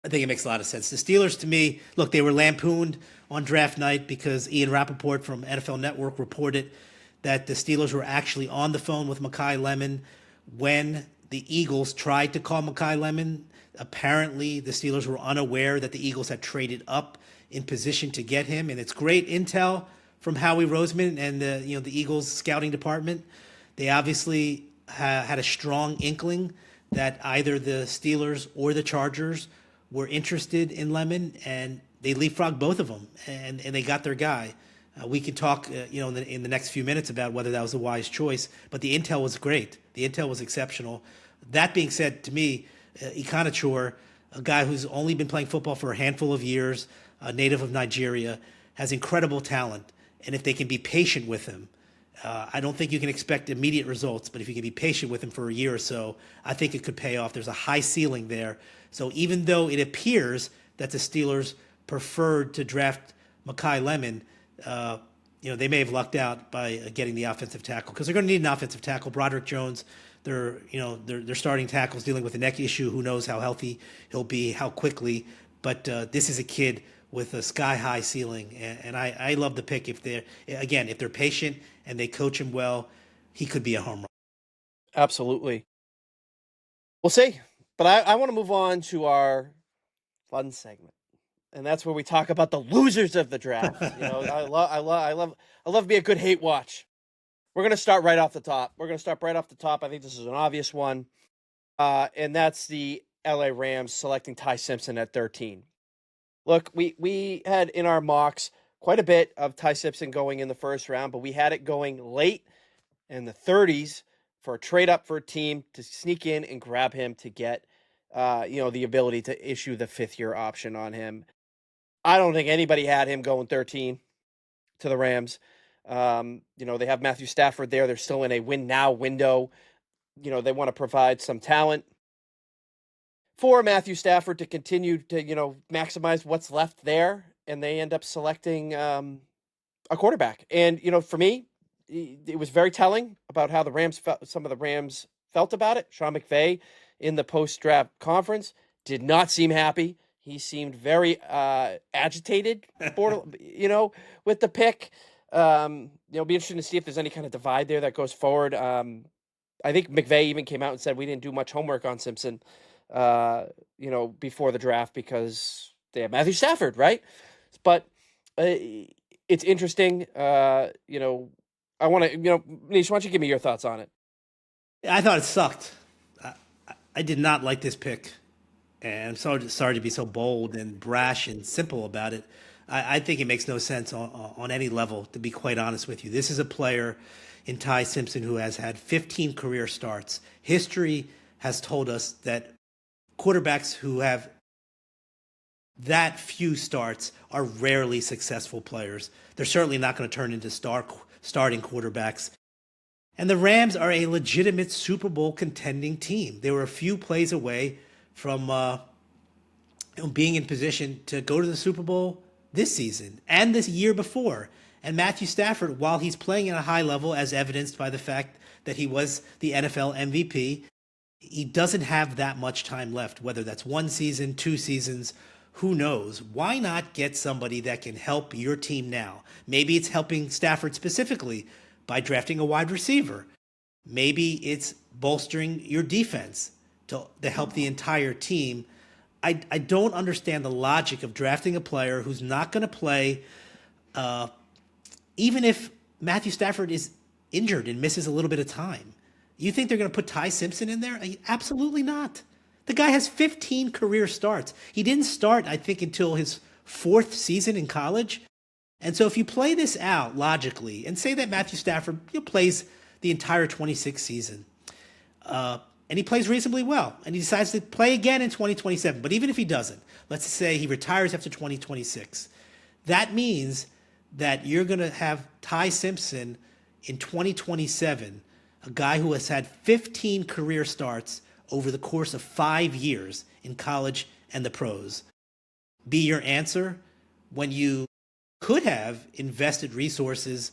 I think it makes a lot of sense. The Steelers, to me, look, they were lampooned on draft night because Ian Rappaport from NFL Network reported that the Steelers were actually on the phone with Makai Lemon when the Eagles tried to call Makai Lemon. Apparently, the Steelers were unaware that the Eagles had traded up in position to get him, and it's great intel from Howie Roseman and the Eagles scouting department. They obviously had a strong inkling that either the Steelers or the Chargers were interested in Lemon, and they leapfrogged both of them, and they got their guy. We can talk, in the next few minutes about whether that was a wise choice, but the intel was great. The intel was exceptional. That being said, to me, Ikonachor, a guy who's only been playing football for a handful of years, a native of Nigeria, has incredible talent, and if they can be patient with him, I don't think you can expect immediate results, but if you can be patient with him for a year or so, I think it could pay off. There's a high ceiling there. So even though it appears that the Steelers preferred to draft Makai Lemon, they may have lucked out by getting the offensive tackle because they're going to need an offensive tackle. Broderick Jones, they're starting tackles dealing with a neck issue. Who knows how healthy he'll be, how quickly. But this is a kid with a sky-high ceiling, and I love the pick. If they're patient and they coach him well, he could be a home run. Absolutely. We'll see. But I want to move on to our fun segment, and that's where we talk about the losers of the draft. I love being a good hate watch. We're going to start right off the top. I think this is an obvious one, and that's the LA Rams selecting Ty Simpson at 13. Look, we had in our mocks quite a bit of Ty Simpson going in the first round, but we had it going late in the 30s for a trade up for a team to sneak in and grab him to get, the ability to issue the 5th-year option on him. I don't think anybody had him going 13 to the Rams. They have Matthew Stafford there. They're still in a win now window. They want to provide some talent for Matthew Stafford to continue to, maximize what's left there. And they end up selecting a quarterback. And, for me, it was very telling about how some of the Rams felt about it. Sean McVay in the post-draft conference did not seem happy. He seemed very agitated, with the pick. It'll be interesting to see if there's any kind of divide there that goes forward. I think McVay even came out and said we didn't do much homework on Simpson, before the draft because they have Matthew Stafford, right? But it's interesting. I want to, Manish, why don't you give me your thoughts on it? I thought it sucked. I did not like this pick, and I'm sorry to be so bold and brash and simple about it. I think it makes no sense on any level, to be quite honest with you. This is a player in Ty Simpson who has had 15 career starts. History has told us that quarterbacks who have that few starts are rarely successful players. They're certainly not going to turn into starting quarterbacks. And the Rams are a legitimate Super Bowl contending team. They were a few plays away from being in position to go to the Super Bowl this season and this year before. And Matthew Stafford, while he's playing at a high level, as evidenced by the fact that he was the NFL MVP, he doesn't have that much time left, whether that's one season, 2 seasons, who knows? Why not get somebody that can help your team now? Maybe it's helping Stafford specifically by drafting a wide receiver. Maybe it's bolstering your defense to help the entire team. I don't understand the logic of drafting a player who's not going to play, even if Matthew Stafford is injured and misses a little bit of time. You think they're going to put Ty Simpson in there? Absolutely not. The guy has 15 career starts. He didn't start, I think, until his 4th season in college. And so if you play this out logically and say that Matthew Stafford plays the entire 26th season, and he plays reasonably well, and he decides to play again in 2027, but even if he doesn't, let's say he retires after 2026, that means that you're going to have Ty Simpson in 2027, a guy who has had 15 career starts over the course of 5 years in college and the pros, be your answer when you could have invested resources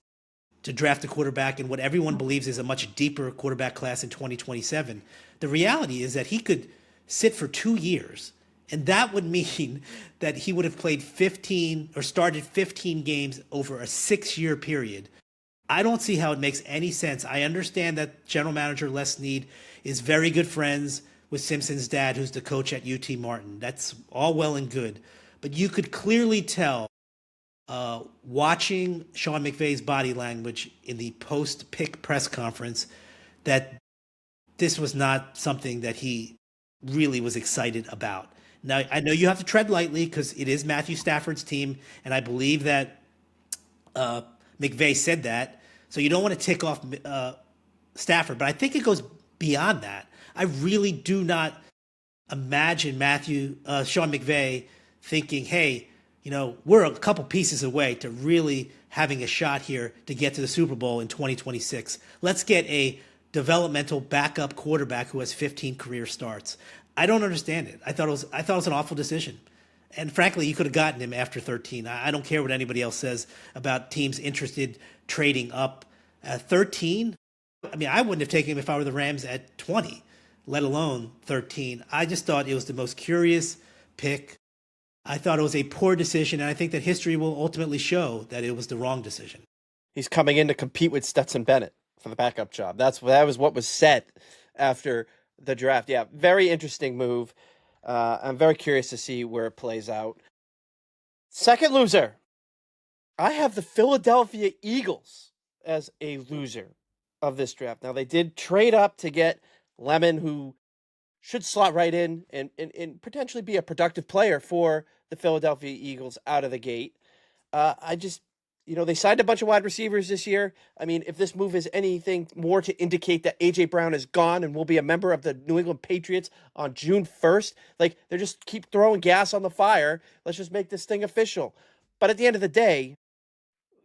to draft a quarterback in what everyone believes is a much deeper quarterback class in 2027. The reality is that he could sit for 2 years, and that would mean that he would have played 15 or started 15 games over a 6-year period. I don't see how it makes any sense. I understand that general manager Les Snead is very good friends with Simpson's dad, who's the coach at UT Martin. That's all well and good. But you could clearly tell, watching Sean McVay's body language in the post-pick press conference, that this was not something that he really was excited about. Now, I know you have to tread lightly because it is Matthew Stafford's team, and I believe that McVay said that. So you don't want to tick off Stafford, but I think it goes beyond that. I really do not imagine Sean McVay thinking, hey, we're a couple pieces away to really having a shot here to get to the Super Bowl in 2026. Let's get a developmental backup quarterback who has 15 career starts. I don't understand it. I thought it was an awful decision. And frankly, you could have gotten him after 13. I don't care what anybody else says about teams interested trading up. 13? I mean, I wouldn't have taken him if I were the Rams at 20, let alone 13. I just thought it was the most curious pick. I thought it was a poor decision, and I think that history will ultimately show that it was the wrong decision. He's coming in to compete with Stetson Bennett for the backup job. That was what was said after the draft. Yeah, very interesting move. I'm very curious to see where it plays out. Second loser. I have the Philadelphia Eagles as a loser of this draft. Now, they did trade up to get Lemon, who should slot right in and potentially be a productive player for the Philadelphia Eagles out of the gate. They signed a bunch of wide receivers this year. I mean, if this move is anything more to indicate that A.J. Brown is gone and will be a member of the New England Patriots on June 1st, like, they just keep throwing gas on the fire. Let's just make this thing official. But at the end of the day,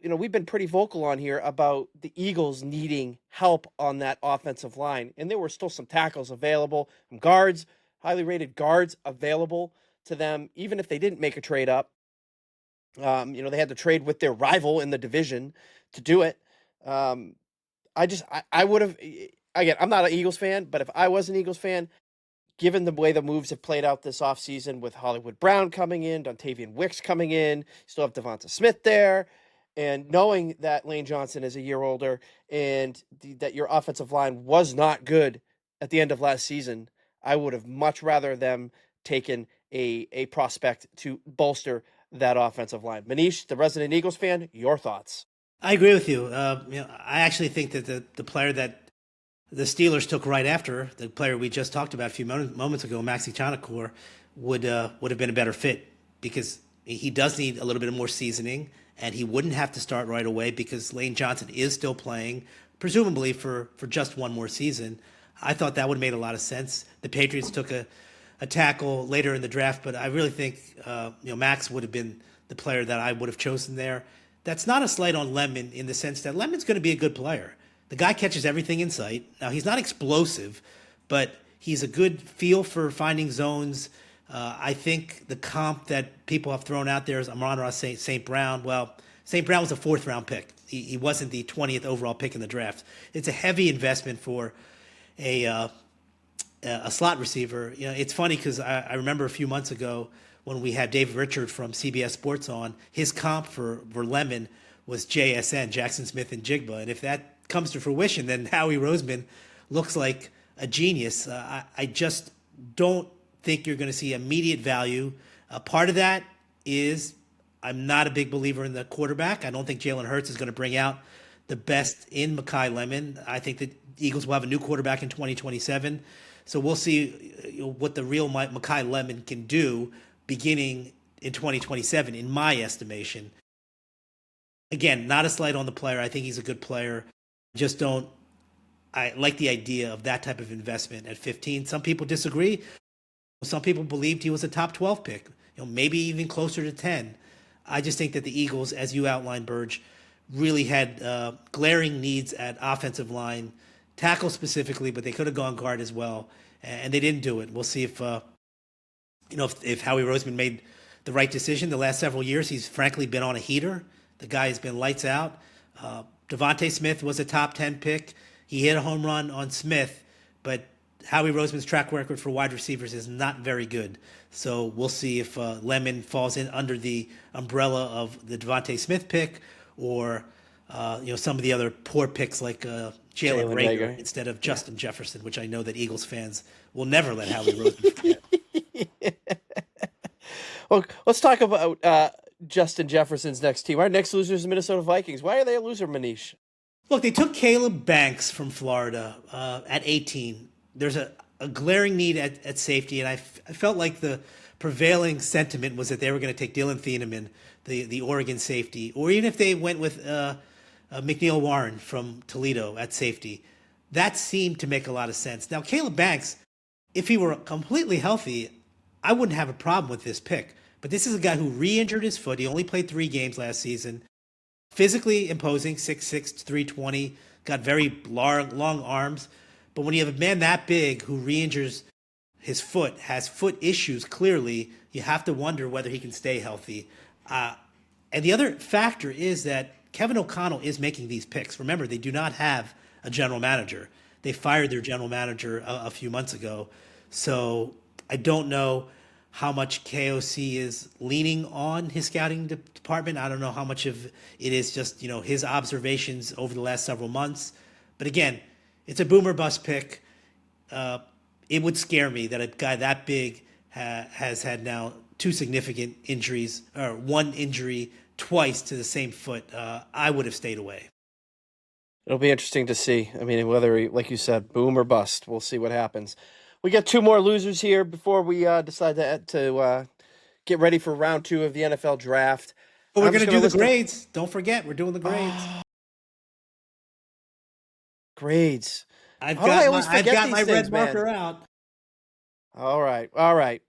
we've been pretty vocal on here about the Eagles needing help on that offensive line. And there were still some tackles available, some guards, highly rated guards available to them, even if they didn't make a trade up. They had to trade with their rival in the division to do it. I would have, again, I'm not an Eagles fan, but if I was an Eagles fan, given the way the moves have played out this offseason with Hollywood Brown coming in, Dontavian Wicks coming in, you still have Devonta Smith there, and knowing that Lane Johnson is a year older and that your offensive line was not good at the end of last season, I would have much rather them taken a prospect to bolster that offensive line. Manish, the resident Eagles fan, your thoughts? I agree with you. I actually think that the player that the Steelers took right after, the player we just talked about a few moments ago, Maxi Chanakor, would have been a better fit because He does need a little bit of more seasoning, and he wouldn't have to start right away because Lane Johnson is still playing, presumably for just one more season. I thought that would have made a lot of sense. The Patriots took a tackle later in the draft, but I really think Max would have been the player that I would have chosen there. That's not a slight on Lemon in the sense that Lemon's going to be a good player. The guy catches everything in sight. Now, he's not explosive, but he's a good feel for finding zones. I think the comp that people have thrown out there is Amon-Ra St. Brown. Well, St. Brown was a fourth-round pick. He wasn't the 20th overall pick in the draft. It's a heavy investment for a slot receiver. It's funny because I remember a few months ago when we had David Richard from CBS Sports on, his comp for Lemon was JSN, Jackson Smith and Jigba. And if that comes to fruition, then Howie Roseman looks like a genius. I just don't think you're going to see immediate value. Part of that is I'm not a big believer in the quarterback. I don't think Jalen Hurts is going to bring out the best in Mekhi Lemon. I think that the Eagles will have a new quarterback in 2027. So we'll see what the real Mekhi Lemon can do beginning in 2027, in my estimation. Again, not a slight on the player. I think he's a good player. I like the idea of that type of investment at 15. Some people disagree. Some people believed he was a top 12 pick, maybe even closer to 10. I just think that the Eagles, as you outlined, Burge, really had glaring needs at offensive line, tackle specifically, but they could have gone guard as well, and they didn't do it. We'll see if Howie Roseman made the right decision. The last several years, he's frankly been on a heater. The guy has been lights out. Devontae Smith was a top 10 pick. He hit a home run on Smith, but Howie Roseman's track record for wide receivers is not very good. So we'll see if Lemon falls in under the umbrella of the Devontae Smith pick or some of the other poor picks like Jalen Reagor instead of Justin Jefferson, which I know that Eagles fans will never let Howie Roseman forget. Well, let's talk about Justin Jefferson's next team. Our next loser is the Minnesota Vikings. Why are they a loser, Manish? Look, they took Caleb Banks from Florida at 18. There's a glaring need at safety, and I felt like the prevailing sentiment was that they were going to take Dylan Thieneman, the Oregon safety, or even if they went with McNeil Warren from Toledo at safety. That seemed to make a lot of sense. Now, Caleb Banks, if he were completely healthy, I wouldn't have a problem with this pick. But this is a guy who re-injured his foot. He only played 3 games last season. Physically imposing, 6'6", 320, got very long arms. But when you have a man that big who re-injures his foot, has foot issues clearly, you have to wonder whether he can stay healthy. And the other factor is that Kevin O'Connell is making these picks. Remember, they do not have a general manager. They fired their general manager a few months ago. So I don't know how much KOC is leaning on his scouting department. I don't know how much of it is just, his observations over the last several months. But again, it's a boomer bust pick. It would scare me that a guy that big has had now 2 significant injuries, or 1 injury twice to the same foot. I would have stayed away. It'll be interesting to see. I mean, whether he, like you said, boom or bust, we'll see what happens. We got 2 more losers here before we decide to get ready for round 2 of the NFL draft. But we're going to do the grades. Don't forget, we're doing the grades. Grades. I've got my red marker out. All right.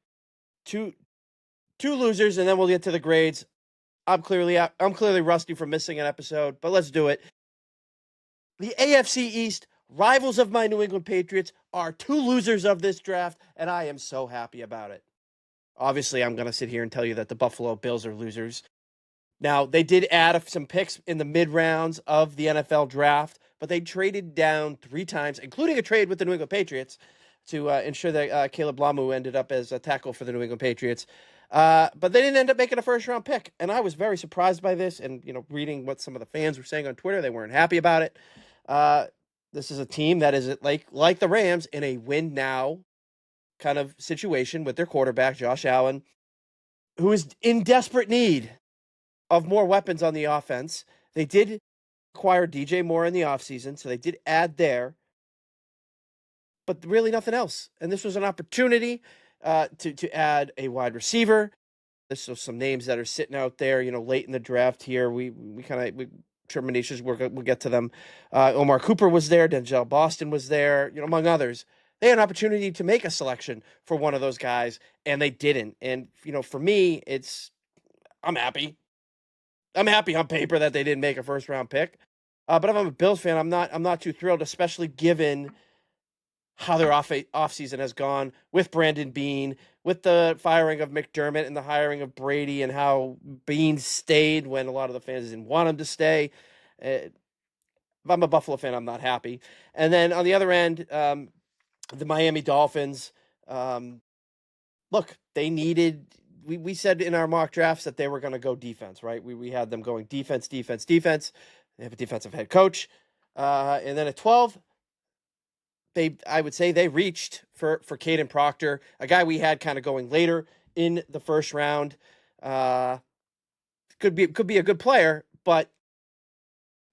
Two losers, and then we'll get to the grades. I'm clearly rusty from missing an episode, but let's do it. The AFC East, rivals of my New England Patriots, are 2 losers of this draft, and I am so happy about it. Obviously, I'm going to sit here and tell you that the Buffalo Bills are losers. Now, they did add some picks in the mid-rounds of the NFL draft, but they traded down 3 times, including a trade with the New England Patriots, to ensure that Caleb Lamu ended up as a tackle for the New England Patriots. But they didn't end up making a first-round pick, and I was very surprised by this. And reading what some of the fans were saying on Twitter, they weren't happy about it. This is a team that is like the Rams in a win-now kind of situation with their quarterback, Josh Allen, who is in desperate need of more weapons on the offense. They did acquire DJ Moore in the offseason, so they did add there, but really nothing else. And this was an opportunity to add a wide receiver. So some names that are sitting out there, late in the draft here. We terminations. We'll get to them. Omar Cooper was there. Denzel Boston was there. Among others. They had an opportunity to make a selection for one of those guys, and they didn't. And for me, I'm happy. I'm happy on paper that they didn't make a first round pick. But if I'm a Bills fan, I'm not too thrilled, especially given how their offseason has gone with Brandon Beane, with the firing of McDermott and the hiring of Brady, and how Beane stayed when a lot of the fans didn't want him to stay. If I'm a Buffalo fan, I'm not happy. And then on the other end, the Miami Dolphins, look, they needed. We said in our mock drafts that they were going to go defense, right? We had them going defense. They have a defensive head coach, and then at 12. I would say they reached for Caden Proctor, a guy we had kind of going later in the first round. Could be a good player, but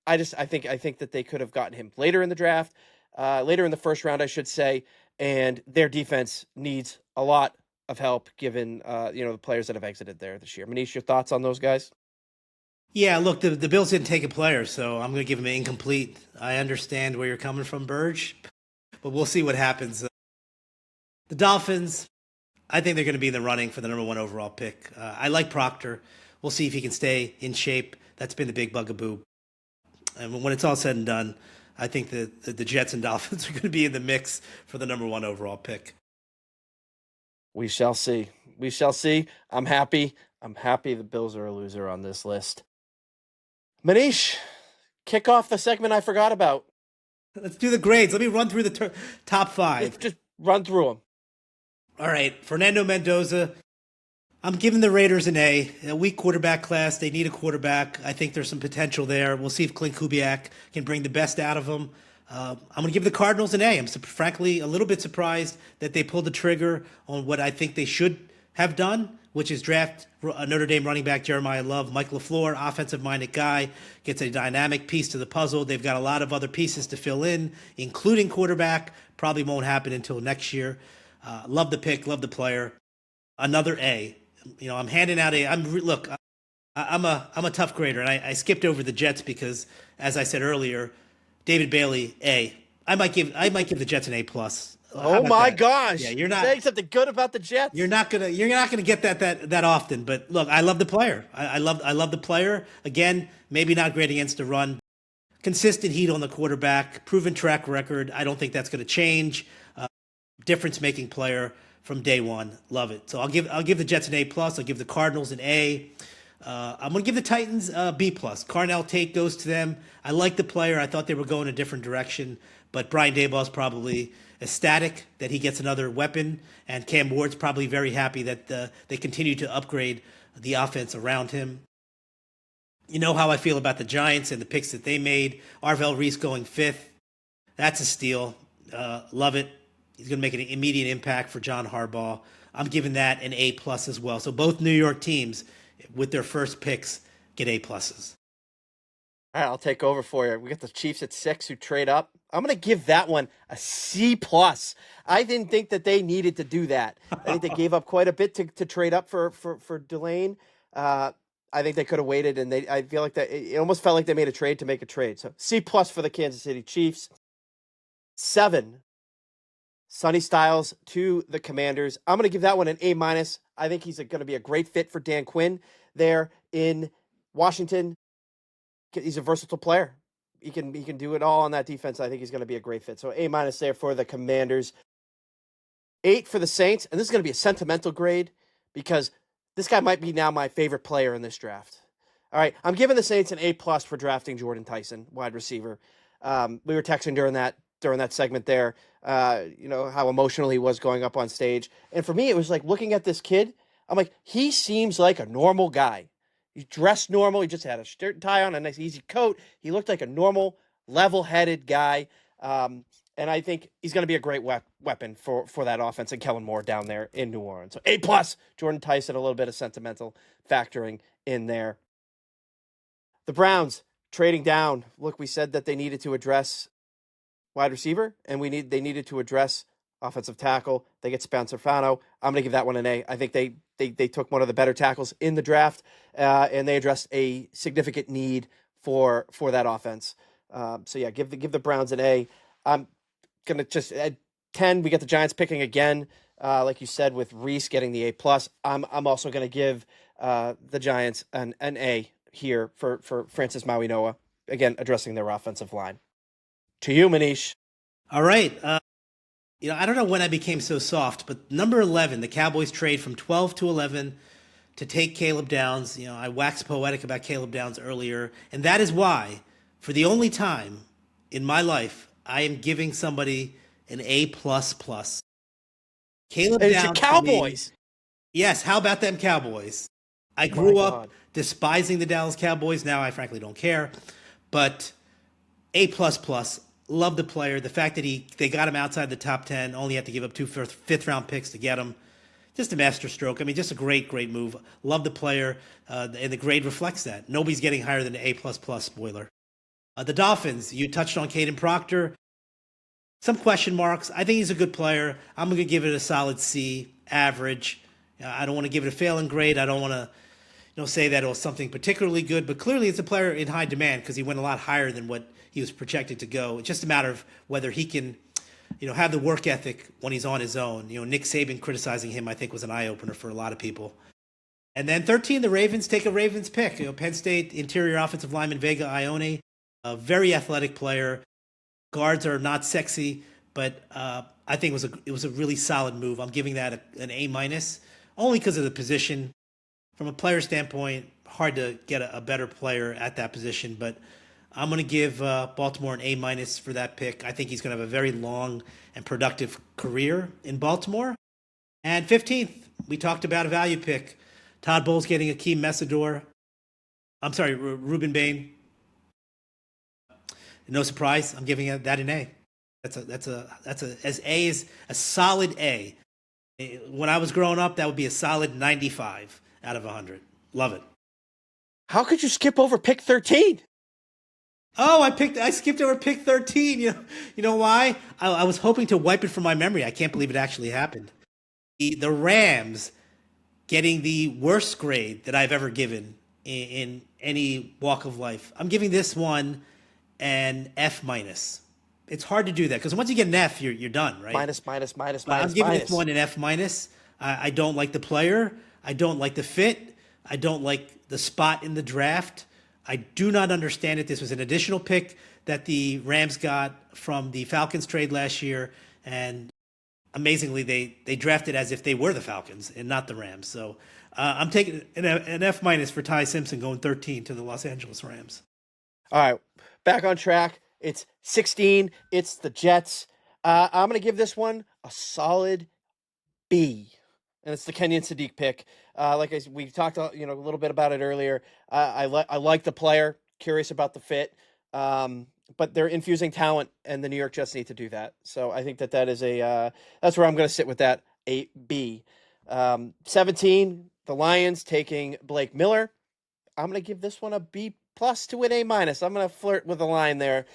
I think that they could have gotten him later in the draft, later in the first round, I should say. And their defense needs a lot of help given the players that have exited there this year. Manish, your thoughts on those guys? Yeah, look, the Bills didn't take a player, so I'm going to give him an incomplete. I understand where you're coming from, Burge, but we'll see what happens. The Dolphins, I think they're going to be in the running for the number 1 overall pick. I like Proctor. We'll see if he can stay in shape. That's been the big bugaboo. And when it's all said and done, I think the Jets and Dolphins are going to be in the mix for the number 1 overall pick. We shall see. I'm happy the Bills are a loser on this list. Manish, kick off the segment I forgot about. Let's do the grades. Let me run through the top 5. Just run through them. All right. Fernando Mendoza. I'm giving the Raiders an A. A weak quarterback class. They need a quarterback. I think there's some potential there. We'll see if Clint Kubiak can bring the best out of them. I'm going to give the Cardinals an A. I'm frankly a little bit surprised that they pulled the trigger on what I think they should have done, which is draft Notre Dame running back Jeremiah Love. Mike LaFleur, offensive-minded guy, gets a dynamic piece to the puzzle. They've got a lot of other pieces to fill in, including quarterback. Probably won't happen until next year. Love the pick, love the player. Another A. I'm handing out A. I'm a tough grader, and I skipped over the Jets because, as I said earlier, David Bailey A. I might give the Jets an A plus. Oh my gosh! Yeah, you're not saying something good about the Jets. You're not gonna get that often. But look, I love the player. I love the player. Again, maybe not great against the run. Consistent heat on the quarterback. Proven track record. I don't think that's going to change. Difference making player from day one. Love it. So I'll give the Jets an A plus. I'll give the Cardinals an A. I'm going to give the Titans a B plus. Carnell Tate goes to them. I like the player. I thought they were going a different direction, but Brian Daboll's probably ecstatic that he gets another weapon, and Cam Ward's probably very happy that they continue to upgrade the offense around him. You know how I feel about the Giants and the picks that they made. Arvell Reese going 5th. That's a steal. Love it. He's going to make an immediate impact for John Harbaugh. I'm giving that an A plus as well. So both New York teams, with their first picks, get A pluses. All right, I'll take over for you. We got the Chiefs at 6 who trade up. I'm going to give that one a C plus. I didn't think that they needed to do that. I think they gave up quite a bit to trade up for Delane. I think they could have waited, and I feel like that it almost felt like they made a trade to make a trade. So C plus for the Kansas City Chiefs. 7, Sonny Styles to the Commanders. I'm going to give that one an A minus. I think he's going to be a great fit for Dan Quinn there in Washington. He's a versatile player. He can do it all on that defense. I think he's going to be a great fit. So A minus there for the Commanders. 8 for the Saints, and this is going to be a sentimental grade because this guy might be now my favorite player in this draft. All right, I'm giving the Saints an A plus for drafting Jordan Tyson, wide receiver. We were texting during that segment there, how emotional he was going up on stage. And for me, it was like looking at this kid, I'm like, he seems like a normal guy. He's dressed normal. He just had a shirt and tie on, a nice easy coat. He looked like a normal, level-headed guy. And I think he's going to be a great weapon for that offense and Kellen Moore down there in New Orleans. So A+, Jordan Tyson, a little bit of sentimental factoring in there. The Browns trading down. Look, we said that they needed to address wide receiver, and they needed to address offensive tackle. They get Spencer Fano. I'm going to give that one an A. I think they they took one of the better tackles in the draft, and they addressed a significant need for that offense. So yeah, give the Browns an A. I'm gonna just at 10. We get the Giants picking again, like you said, with Reese getting the A+. I'm also gonna give the Giants an A here for Francis Mauigoa, again addressing their offensive line. To you, Manish. All right. I don't know when I became so soft, but number 11, the Cowboys trade from 12 to 11 to take Caleb Downs. I waxed poetic about Caleb Downs earlier, and that is why, for the only time in my life, I am giving somebody an A++. Caleb It's Downs. your Cowboys. Yes, how about them Cowboys? I My grew up God. despising the Dallas Cowboys. Now I frankly don't care, but A++. Love the player. The fact that they got him outside the top 10, only had to give up 2 fifth-round picks to get him. Just a masterstroke. I mean, just a great, great move. Love the player, and the grade reflects that. Nobody's getting higher than an A++, spoiler. The Dolphins, you touched on Caden Proctor. Some question marks. I think he's a good player. I'm going to give it a solid C, average. I don't want to give it a failing grade. I don't want to say that it was something particularly good, but clearly it's a player in high demand because he went a lot higher than what he was projected to go. It's just a matter of whether he can, have the work ethic when he's on his own. Nick Saban criticizing him, I think, was an eye-opener for a lot of people. And then 13, the Ravens take a Ravens pick. Penn State interior offensive lineman Vega Ione, a very athletic player. Guards are not sexy, but I think it was a really solid move. I'm giving that an A-, only because of the position. From a player standpoint, hard to get a better player at that position, but I'm going to give Baltimore an A- for that pick. I think he's going to have a very long and productive career in Baltimore. And 15th, we talked about a value pick. Todd Bowles getting Akeem Messidor. I'm sorry, Ruben Bain. No surprise, I'm giving that an A. That's a solid A. When I was growing up, that would be a solid 95 out of 100. Love it. How could you skip over pick 13? Oh, I skipped over pick 13. You know why? I was hoping to wipe it from my memory. I can't believe it actually happened. The Rams getting the worst grade that I've ever given in any walk of life. I'm giving this one an F-. It's hard to do that because once you get an F, you're done, right? Minus. I'm giving this one an F-. I don't like the player. I don't like the fit. I don't like the spot in the draft. I do not understand it. This was an additional pick that the Rams got from the Falcons trade last year, and amazingly, they drafted as if they were the Falcons and not the Rams. So I'm taking an F- for Ty Simpson going 13 to the Los Angeles Rams. All right, back on track. It's 16. It's the Jets. I'm going to give this one a solid B, and it's the Kenyon Sadiq pick. We talked, a little bit about it earlier. I like the player. Curious about the fit, but they're infusing talent, and the New York Jets need to do that. So I think that is that's where I'm going to sit with that, a B. 17, the Lions taking Blake Miller. I'm going to give this one a B+ to an A-. I'm going to flirt with the line there.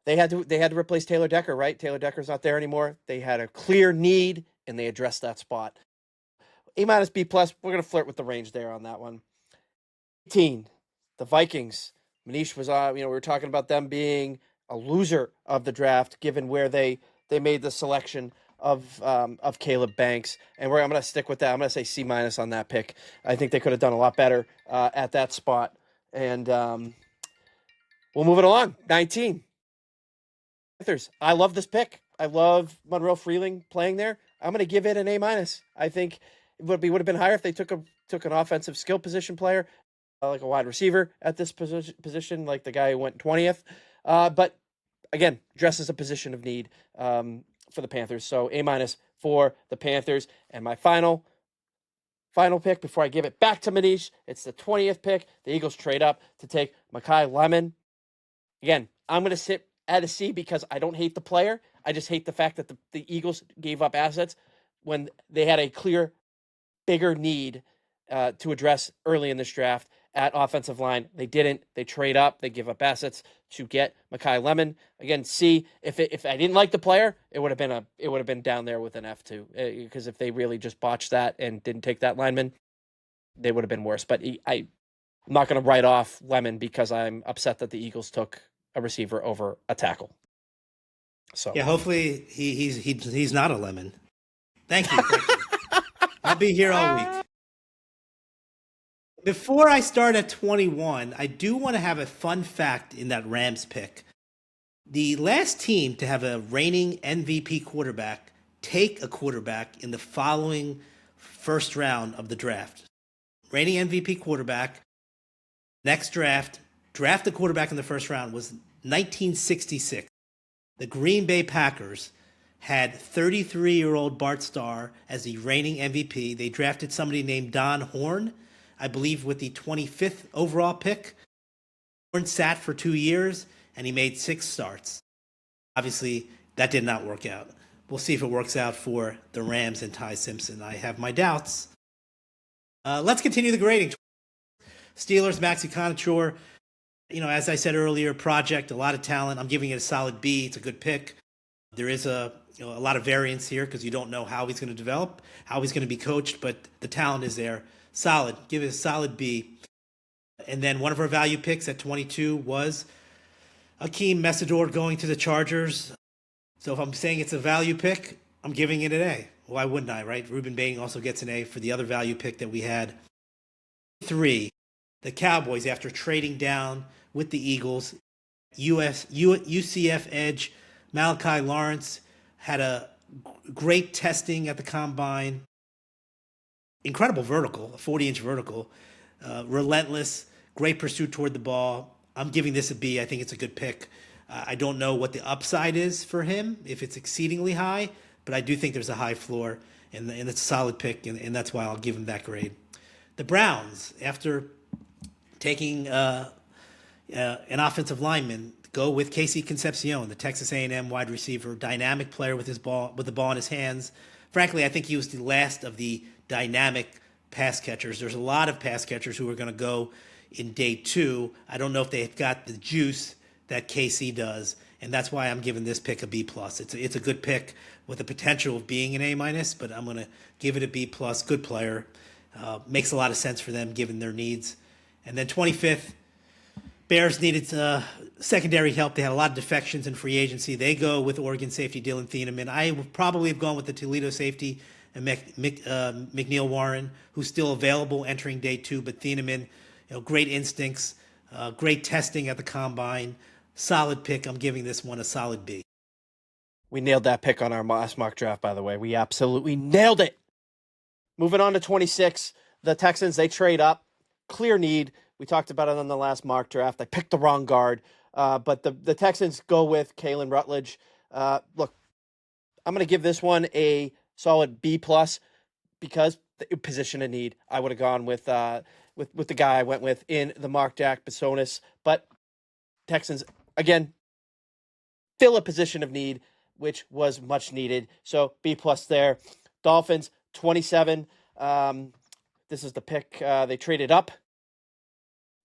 They had to replace Taylor Decker, right? Taylor Decker's not there anymore. They had a clear need, and they addressed that spot. A-, B+. We're going to flirt with the range there on that one. 18, the Vikings. Manish was we were talking about them being a loser of the draft, given where they made the selection of Caleb Banks, and I'm going to stick with that. I'm going to say C- on that pick. I think they could have done a lot better at that spot, and we'll move it along. 19. Panthers. I love this pick. I love Monroe Freeling playing there. I'm going to give it an A-. I think it would have been higher if they took an offensive skill position player, like a wide receiver at this position, like the guy who went 20th. But again, dresses a position of need for the Panthers. So A- for the Panthers. And my final pick before I give it back to Manish, it's the 20th pick. The Eagles trade up to take Mekhi Lemon. Again, I'm going to sit at a C because I don't hate the player. I just hate the fact that the Eagles gave up assets when they had a clear, bigger need to address early in this draft. at offensive line. They didn't. They trade up. They give up assets to get Mekhi Lemon. Again, C. If I didn't like the player, it would have been down there with an F2, because if they really just botched that and didn't take that lineman, they would have been worse. But I'm not going to write off Lemon because I'm upset that the Eagles took a receiver over a tackle. So yeah, hopefully he's not a lemon. Thank you. I'll be here all week. Before I start at 21, I do want to have a fun fact in that Rams pick. The last team to have a reigning MVP quarterback take a quarterback in the following first round of the draft. Reigning MVP quarterback, next draft a quarterback in the first round was 1966. The Green Bay Packers had 33-year-old Bart Starr as the reigning MVP. They drafted somebody named Don Horn, I believe, with the 25th overall pick. Horn sat for 2 years, and he made 6 starts. Obviously, that did not work out. We'll see if it works out for the Rams and Ty Simpson. I have my doubts. Let's continue the grading. Steelers, Maxi Conature. As I said earlier, project, a lot of talent. I'm giving it a solid B. It's a good pick. There is a lot of variance here because you don't know how he's going to develop, how he's going to be coached, but the talent is there. Solid. Give it a solid B. And then one of our value picks at 22 was Akeem Messidor going to the Chargers. So if I'm saying it's a value pick, I'm giving it an A. Why wouldn't I, right? Ruben Bain also gets an A for the other value pick that we had. 3, the Cowboys, after trading down with the Eagles, UCF edge Malachi Lawrence had a great testing at the combine. Incredible vertical, a 40-inch vertical. Relentless, great pursuit toward the ball. I'm giving this a B. I think it's a good pick. I don't know what the upside is for him, if it's exceedingly high, but I do think there's a high floor, and it's a solid pick, and that's why I'll give him that grade. The Browns, after taking an offensive lineman, go with Casey Concepcion, the Texas A&M wide receiver, dynamic player with the ball in his hands. Frankly, I think he was the last of the dynamic pass catchers. There's a lot of pass catchers who are going to go in day 2. I don't know if they've got the juice that KC does, and that's why I'm giving this pick a B+. It's a good pick with the potential of being an A-, but I'm going to give it a B+. Good player. Makes a lot of sense for them given their needs. And then 25th, Bears needed secondary help. They had a lot of defections in free agency. They go with Oregon safety Dylan Thieneman. I would probably have gone with the Toledo safety and McNeil Warren, who's still available entering day 2. But Thieneman, great instincts, great testing at the combine, solid pick. I'm giving this one a solid B. We nailed that pick on our last mock draft, by the way. We absolutely nailed it. Moving on to 26, the Texans, they trade up. Clear need. We talked about it on the last mock draft. I picked the wrong guard, but the Texans go with Kalen Rutledge. Look, I'm going to give this one a solid B+ because the position of need. I would have gone with the guy I went with in the mock draft, Bisonis, but Texans, again, fill a position of need, which was much needed. So B+ there. Dolphins, 27. This is the pick. They traded up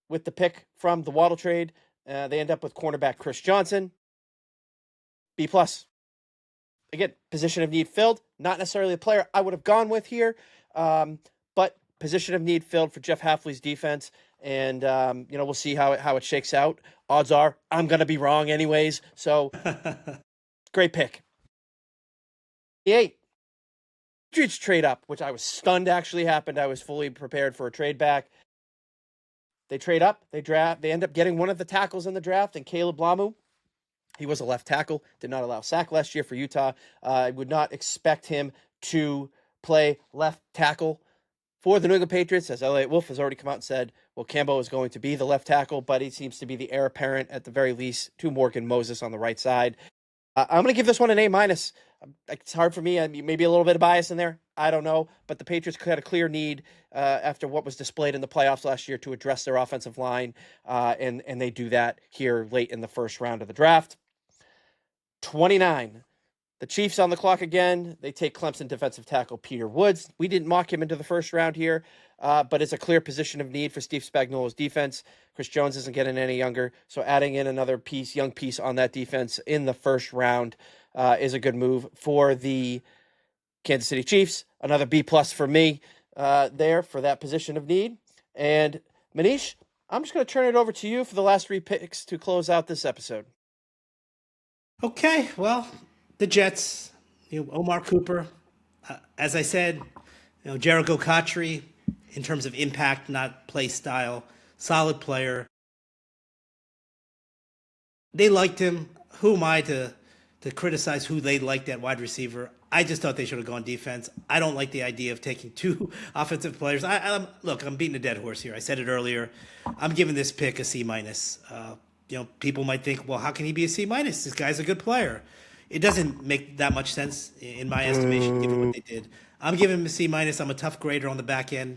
with the pick from the Waddle trade. They end up with cornerback Chris Johnson. B+. Again, position of need filled. Not necessarily a player I would have gone with here, but position of need filled for Jeff Hafley's defense. And, we'll see how it shakes out. Odds are I'm going to be wrong anyways. So great pick. 8. Patriots trade up, which I was stunned actually happened. I was fully prepared for a trade back. They trade up, they end up getting one of the tackles in the draft, and Caleb Lamu. He was a left tackle, did not allow sack last year for Utah. I would not expect him to play left tackle for the New England Patriots, as Elliott Wolf has already come out and said, well, Cambo is going to be the left tackle, but he seems to be the heir apparent at the very least to Morgan Moses on the right side. I'm going to give this one an A-. It's hard for me. Maybe a little bit of bias in there. I don't know. But the Patriots had a clear need after what was displayed in the playoffs last year to address their offensive line, and they do that here late in the first round of the draft. 29. The Chiefs on the clock again. They take Clemson defensive tackle Peter Woods. We didn't mock him into the first round here, but it's a clear position of need for Steve Spagnuolo's defense. Chris Jones isn't getting any younger, so adding in another young piece on that defense in the first round is a good move for the Kansas City Chiefs. Another B+ for me there for that position of need. And Manish, I'm just going to turn it over to you for the last 3 picks to close out this episode. Okay, well, the Jets, Omar Cooper, as I said, Jericho Cotchery, in terms of impact, not play style, solid player. They liked him. Who am I to criticize who they liked at wide receiver? I just thought they should have gone defense. I don't like the idea of taking 2 offensive players. Look, I'm beating a dead horse here. I said it earlier. I'm giving this pick a C-. People might think, well, how can he be a C-? This guy's a good player. It doesn't make that much sense in my estimation, given what they did. I'm giving him a C-. I'm a tough grader on the back end,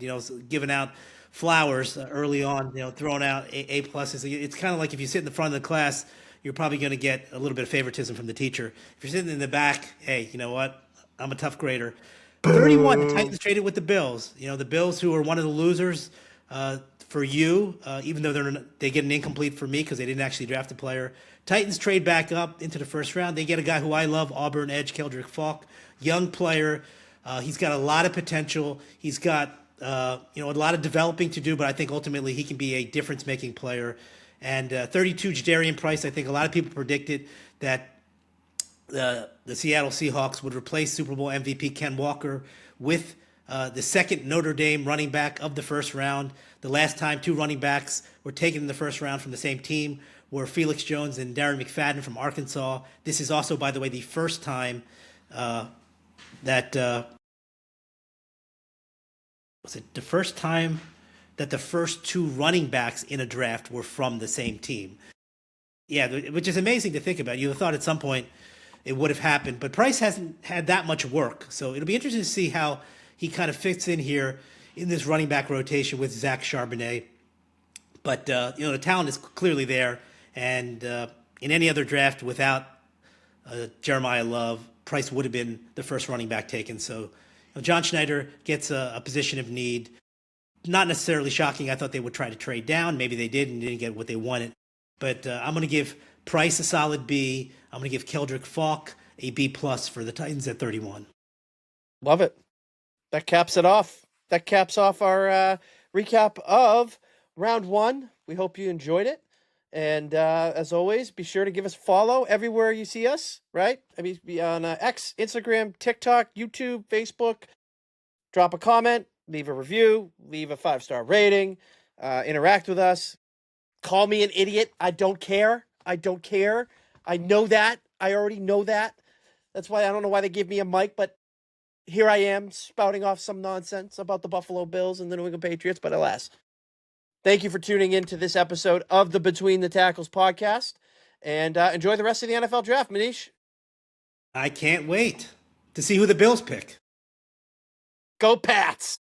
giving out flowers early on, throwing out A+. It's kind of like if you sit in the front of the class, you're probably going to get a little bit of favoritism from the teacher. If you're sitting in the back, hey, you know what? I'm a tough grader. 31, the Titans traded with the Bills. The Bills, who are one of the losers for you, even though they get an incomplete for me because they didn't actually draft a player. Titans trade back up into the first round. They get a guy who I love, Auburn edge, Keldrick Falk, young player. He's got a lot of potential. He's got a lot of developing to do, but I think ultimately he can be a difference-making player. And 32, Jadarian Price. I think a lot of people predicted that the Seattle Seahawks would replace Super Bowl MVP Ken Walker with the second Notre Dame running back of the first round. The last time 2 running backs were taken in the first round from the same team were Felix Jones and Darren McFadden from Arkansas. This is also, by the way, the first time that the first 2 running backs in a draft were from the same team. Yeah, which is amazing to think about. You would have thought at some point it would have happened, but Price hasn't had that much work. So it'll be interesting to see how he kind of fits in here in this running back rotation with Zach Charbonnet. But, the talent is clearly there. And in any other draft without Jeremiah Love, Price would have been the first running back taken. So John Schneider gets a position of need. Not necessarily shocking. I thought they would try to trade down. Maybe they did and didn't get what they wanted. But I'm going to give Price a solid B. I'm going to give Keldrick Falk a B+ for the Titans at 31. Love it. That caps it off. That caps off our recap of round 1. We hope you enjoyed it. And as always, be sure to give us a follow everywhere you see us, right? Be on X, Instagram, TikTok, YouTube, Facebook. Drop a comment, leave a review, leave a 5-star rating, interact with us. Call me an idiot. I don't care. I know that. I already know that. That's why I don't know why they give me a mic, but here I am spouting off some nonsense about the Buffalo Bills and the New England Patriots, but alas. Thank you for tuning in to this episode of the Between the Tackles podcast, and enjoy the rest of the NFL draft, Manish. I can't wait to see who the Bills pick. Go Pats!